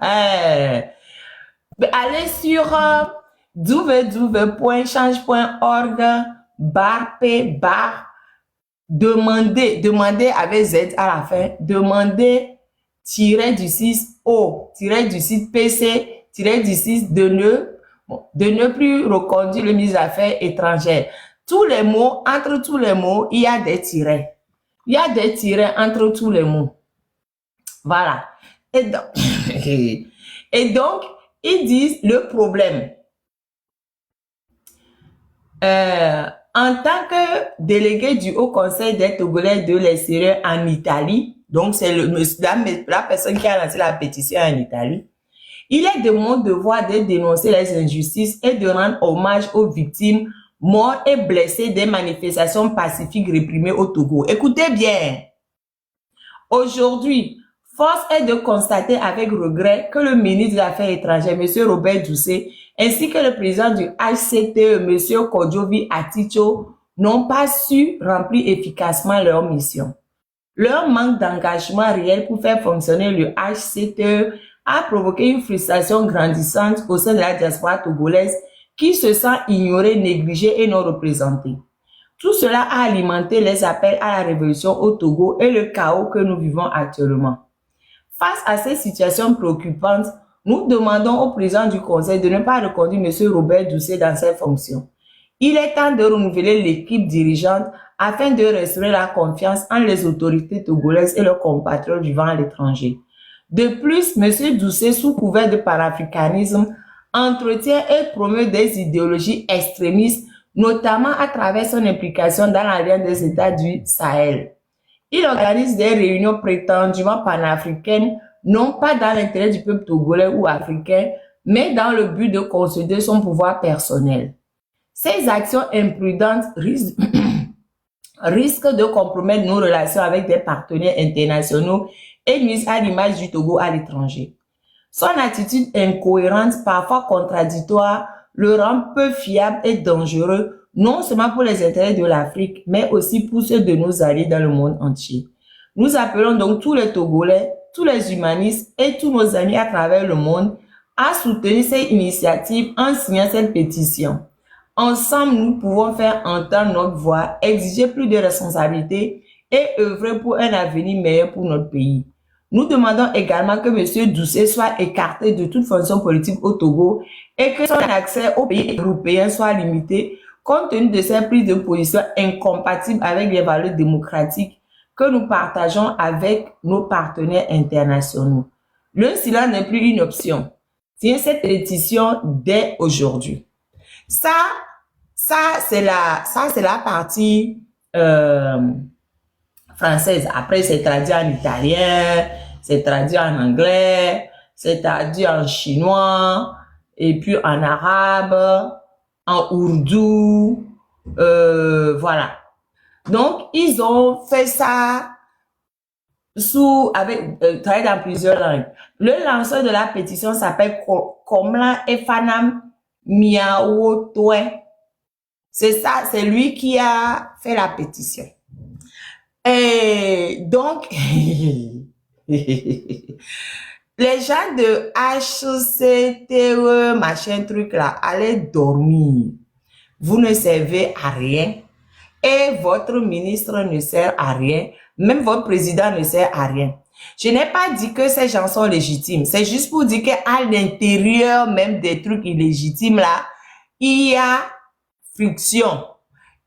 Allez sur demander avec Z à la fin, demander -du-6O, -du-6 PC, -du-6 de ne plus reconduire le ministre des Affaires étrangères. Tous les mots, entre tous les mots, il y a des tirets. Il y a des tirets entre tous les mots. Voilà. Et donc, ils disent le problème. En tant que délégué du Haut Conseil des Togolais de l'extérieur en Italie, donc c'est la personne qui a lancé la pétition en Italie, il est de mon devoir de dénoncer les injustices et de rendre hommage aux victimes mortes et blessées des manifestations pacifiques réprimées au Togo. Écoutez bien. Aujourd'hui, force est de constater avec regret que le ministre des Affaires étrangères, M. Robert Doucet, ainsi que le président du HCTE, M. Kodjovi Aticho, n'ont pas su remplir efficacement leur mission. Leur manque d'engagement réel pour faire fonctionner le HCTE a provoqué une frustration grandissante au sein de la diaspora togolaise qui se sent ignorée, négligée et non représentée. Tout cela a alimenté les appels à la révolution au Togo et le chaos que nous vivons actuellement. Face à ces situations préoccupantes, nous demandons au président du Conseil de ne pas reconduire M. Robert Doucet dans ses fonctions. Il est temps de renouveler l'équipe dirigeante afin de restaurer la confiance en les autorités togolaises et leurs compatriotes vivant à l'étranger. De plus, M. Doucet, sous couvert de panafricanisme, entretient et promeut des idéologies extrémistes, notamment à travers son implication dans l'Alliance des États du Sahel. Il organise des réunions prétendument panafricaines, non pas dans l'intérêt du peuple togolais ou africain, mais dans le but de consolider son pouvoir personnel. Ces actions imprudentes risquent de compromettre nos relations avec des partenaires internationaux et nuisent à l'image du Togo à l'étranger. Son attitude incohérente, parfois contradictoire, le rend peu fiable et dangereux, non seulement pour les intérêts de l'Afrique, mais aussi pour ceux de nos alliés dans le monde entier. Nous appelons donc tous les Togolais, tous les humanistes et tous nos amis à travers le monde à soutenir ces initiatives en signant cette pétition. Ensemble, nous pouvons faire entendre notre voix, exiger plus de responsabilités et œuvrer pour un avenir meilleur pour notre pays. Nous demandons également que M. Doucet soit écarté de toute fonction politique au Togo et que son accès aux pays européens soit limité compte tenu de ses prises de position incompatibles avec les valeurs démocratiques que nous partageons avec nos partenaires internationaux. Le silence n'est plus une option. Tiens cette pétition dès aujourd'hui. Ça c'est la partie française. Après, c'est traduit en italien, c'est traduit en anglais, c'est-à-dire en chinois, et puis en arabe, en ourdou, voilà. Donc, ils ont fait ça travailler dans plusieurs langues. Le lanceur de la pétition s'appelle Komla Efanam Miaotoe. C'est ça, c'est lui qui a fait la pétition. Et donc, les gens de HCTE, machin truc là, allez dormir. Vous ne servez à rien. Et votre ministre ne sert à rien. Même votre président ne sert à rien. Je n'ai pas dit que ces gens sont légitimes. C'est juste pour dire qu'à l'intérieur même des trucs illégitimes là, il y a friction.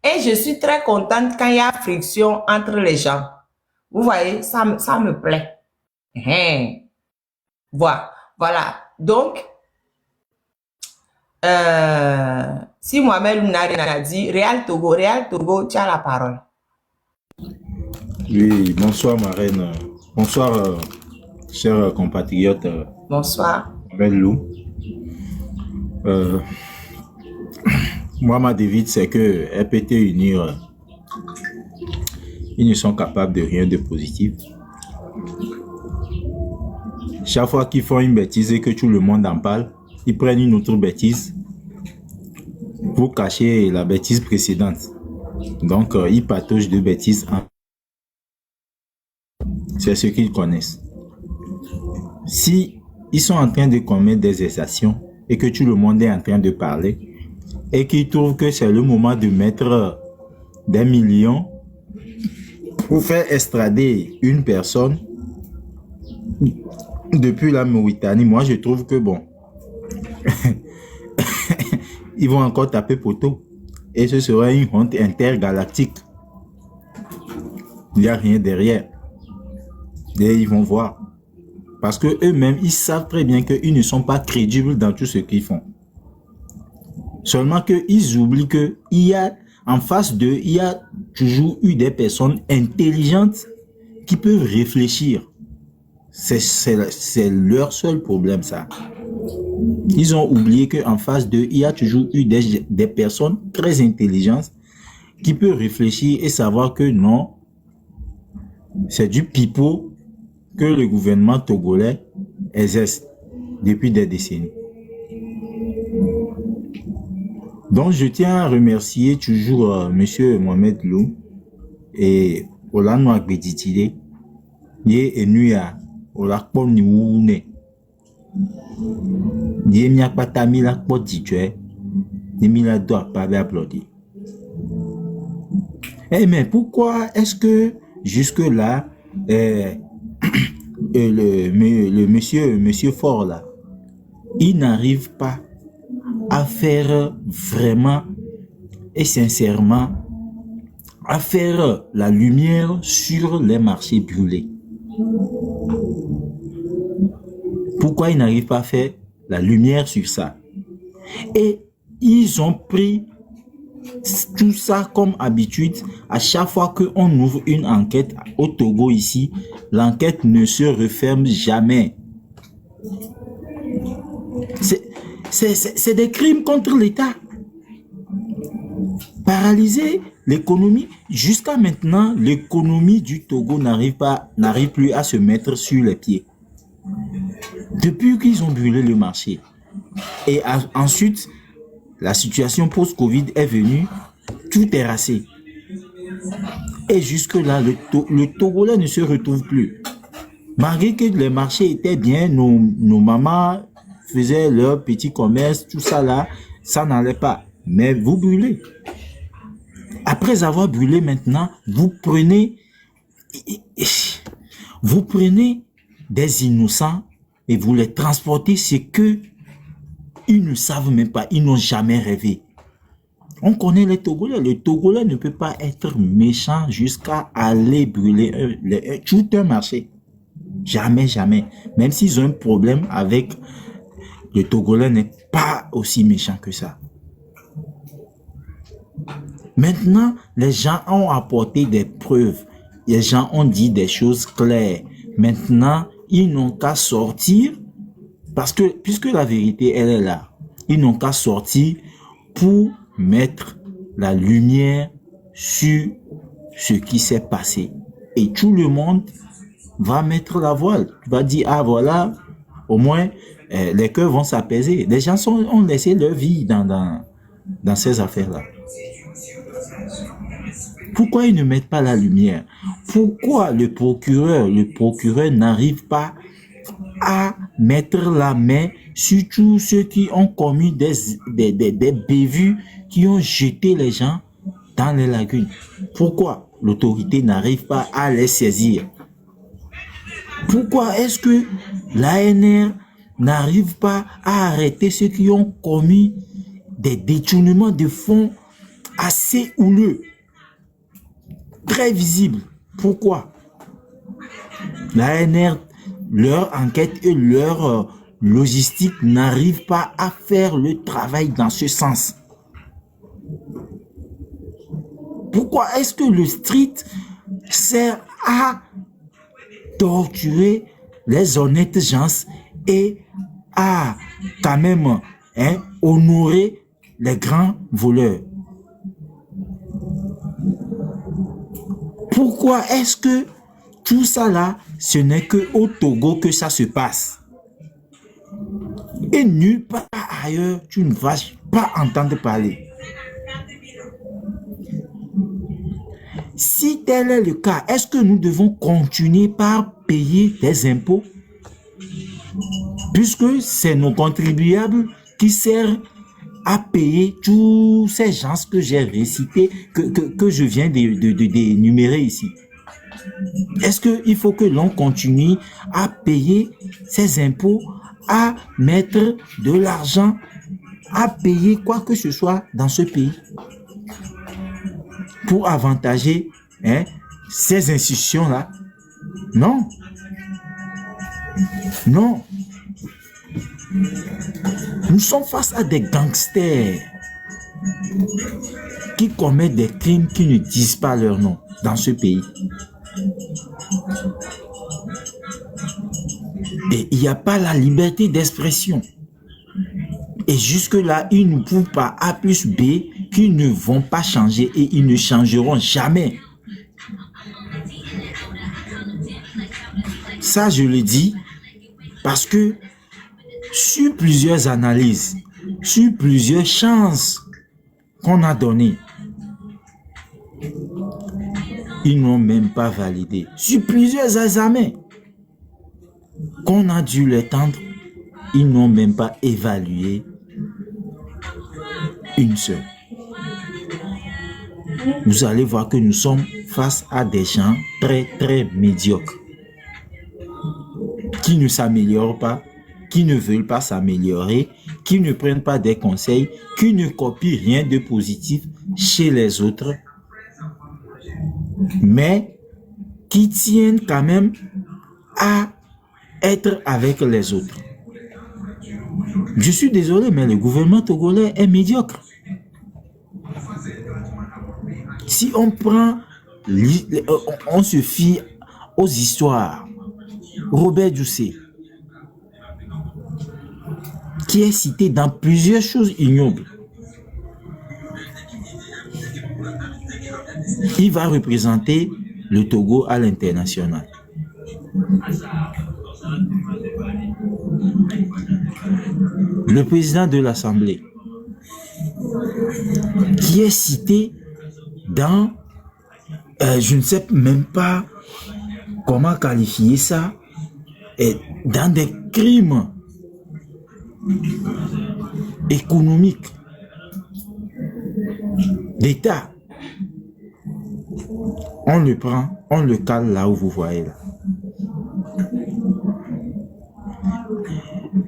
Et je suis très contente quand il y a friction entre les gens. Vous voyez, ça me plaît. Voilà. Donc, si Mohamed n'a rien à dire, Réal Togo, tu as la parole. Oui, bonsoir ma reine. Bonsoir, chers compatriotes. Bonsoir. Mohamed Lou. Moi, ma devise, c'est que RPT Unir, ils ne sont capables de rien de positif. Chaque fois qu'ils font une bêtise et que tout le monde en parle, ils prennent une autre bêtise pour cacher la bêtise précédente. Donc, ils patauchent de bêtises. C'est ce qu'ils connaissent. Si ils sont en train de commettre des exactions et que tout le monde est en train de parler et qu'ils trouvent que c'est le moment de mettre des millions pour faire extrader une personne depuis la Mauritanie, moi je trouve que bon, ils vont encore taper poteau et ce serait une honte intergalactique. Il n'y a rien derrière. Et ils vont voir. Parce que eux-mêmes, ils savent très bien qu'ils ne sont pas crédibles dans tout ce qu'ils font. Seulement qu'ils oublient qu'il y a, en face d'eux, il y a toujours eu des personnes intelligentes qui peuvent réfléchir. C'est leur seul problème, ça. Ils ont oublié qu'en face d'eux, il y a toujours eu des personnes très intelligentes qui peuvent réfléchir et savoir que non, c'est du pipeau que le gouvernement togolais exerce depuis des décennies. Donc, je tiens à remercier toujours Monsieur Mohamed Lou et Olano Agbeditile, Yé Enuya, Olakpo Niwoune, Yé Miakpatami Lakpo Titue, Nimila doit pas applaudir. Eh, mais pourquoi est-ce que jusque-là, le monsieur Fort là, il n'arrive pas à faire vraiment et sincèrement, à faire la lumière sur les marchés brûlés? Pourquoi il n'arrive pas à faire la lumière sur ça? Et ils ont pris tout ça comme habitude. À chaque fois qu'on ouvre une enquête au Togo ici, l'enquête ne se referme jamais. C'est des crimes contre l'État. Paralyser l'économie. Jusqu'à maintenant, l'économie du Togo n'arrive plus à se mettre sur les pieds. Depuis qu'ils ont brûlé le marché. Et ensuite, la situation post-Covid est venue, tout est rassé. Et jusque-là, le Togolais ne se retrouve plus. Malgré que les marchés étaient bien, nos mamans faisaient leur petit commerce, tout ça là, ça n'allait pas. Mais vous brûlez. Après avoir brûlé maintenant, vous prenez des innocents et vous les transportez, c'est que ils ne savent même pas, ils n'ont jamais rêvé. On connaît les Togolais. Le Togolais ne peut pas être méchant jusqu'à aller brûler tout un marché. Jamais, jamais. Même s'ils ont un problème avec, le Togolais n'est pas aussi méchant que ça. Maintenant, les gens ont apporté des preuves. Les gens ont dit des choses claires. Maintenant, ils n'ont qu'à sortir Parce que, puisque la vérité, elle est là, ils n'ont qu'à sortir pour mettre la lumière sur ce qui s'est passé. Et tout le monde va mettre la voile. Tu vas dire, ah voilà, au moins, les cœurs vont s'apaiser. Les gens ont laissé leur vie dans ces affaires-là. Pourquoi ils ne mettent pas la lumière? Pourquoi le procureur n'arrive pas à mettre la main sur tous ceux qui ont commis des bévues, qui ont jeté les gens dans les lagunes? Pourquoi l'autorité n'arrive pas à les saisir? Pourquoi est-ce que l'ANR n'arrive pas à arrêter ceux qui ont commis des détournements de fonds assez houleux, très visibles? Pourquoi? L'ANR, leur enquête et leur logistique n'arrivent pas à faire le travail dans ce sens. Pourquoi est-ce que le street sert à torturer les honnêtes gens et à quand même honorer les grands voleurs? Pourquoi est-ce que tout ça là, ce n'est que au Togo que ça se passe? Et nulle part ailleurs, tu ne vas pas entendre parler. Si tel est le cas, est-ce que nous devons continuer par payer des impôts? Puisque c'est nos contribuables qui servent à payer tous ces gens que j'ai récités, que je viens d'énumérer ici. Est-ce qu'il faut que l'on continue à payer ces impôts, à mettre de l'argent, à payer quoi que ce soit dans ce pays pour avantager ces institutions-là? Non. Non. Nous sommes face à des gangsters qui commettent des crimes qui ne disent pas leur nom dans ce pays. Et il n'y a pas la liberté d'expression. Et jusque-là, ils ne prouvent pas A plus B qu'ils ne vont pas changer et ils ne changeront jamais. Ça, je le dis parce que sur plusieurs analyses, sur plusieurs chances qu'on a données, ils n'ont même pas validé. Sur plusieurs examens qu'on a dû les tendre, ils n'ont même pas évalué une seule. Vous allez voir que nous sommes face à des gens très, très médiocres, qui ne s'améliorent pas, qui ne veulent pas s'améliorer, qui ne prennent pas des conseils, qui ne copient rien de positif chez les autres, mais qui tiennent quand même à être avec les autres. Je suis désolé, mais le gouvernement togolais est médiocre. Si on prend, on se fie aux histoires, Robert Doucet, qui est cité dans plusieurs choses ignobles, il va représenter le Togo à l'international. Le président de l'Assemblée, qui est cité dans, je ne sais même pas comment qualifier ça, dans des crimes économiques d'État. On le prend, on le cale là où vous voyez là.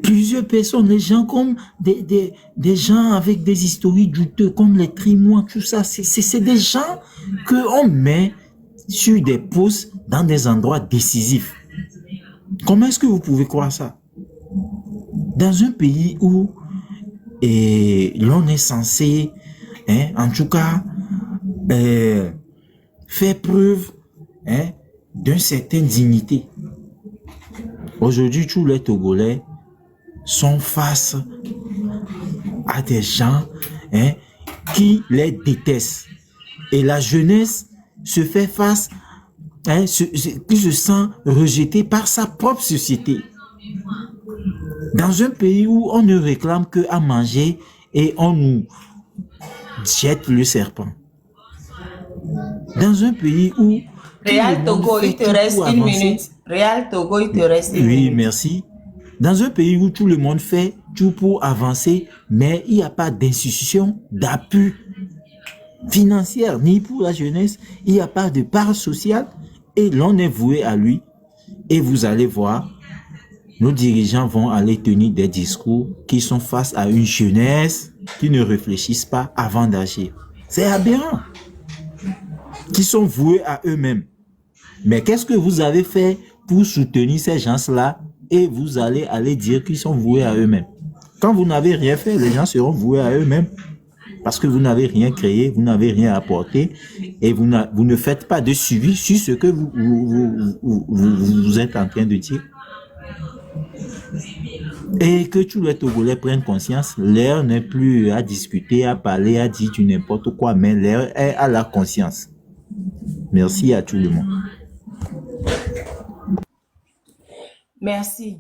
Plusieurs personnes, les gens comme des gens avec des historiques douteux, comme les Trimois, tout ça, c'est des gens qu'on met sur des postes dans des endroits décisifs. Comment est-ce que vous pouvez croire ça? Dans un pays où l'on est censé, en tout cas, faire preuve d'une certaine dignité. Aujourd'hui, tous les Togolais sont face à des gens qui les détestent. Et la jeunesse se fait face, qui se sent rejetée par sa propre société. Dans un pays où on ne réclame que à manger et on nous jette le serpent. Dans un pays où... Réal Togo, il te reste une minute. Réal Togo, il te reste une minute. Oui, merci. Dans un pays où tout le monde fait tout pour avancer, mais il n'y a pas d'institution d'appui financière, ni pour la jeunesse, il n'y a pas de part sociale, et l'on est voué à lui. Et vous allez voir, nos dirigeants vont aller tenir des discours qui sont face à une jeunesse qui ne réfléchissent pas avant d'agir. C'est aberrant. Qui sont voués à eux-mêmes. Mais qu'est-ce que vous avez fait pour soutenir ces gens-là et vous allez aller dire qu'ils sont voués à eux-mêmes? Quand vous n'avez rien fait, les gens seront voués à eux-mêmes. Parce que vous n'avez rien créé, vous n'avez rien apporté et vous ne faites pas de suivi sur ce que vous êtes en train de dire. Et que tous les Togolais prennent conscience, l'heure n'est plus à discuter, à parler, à dire du n'importe quoi, mais l'heure est à la conscience. Merci à tout le monde. Merci.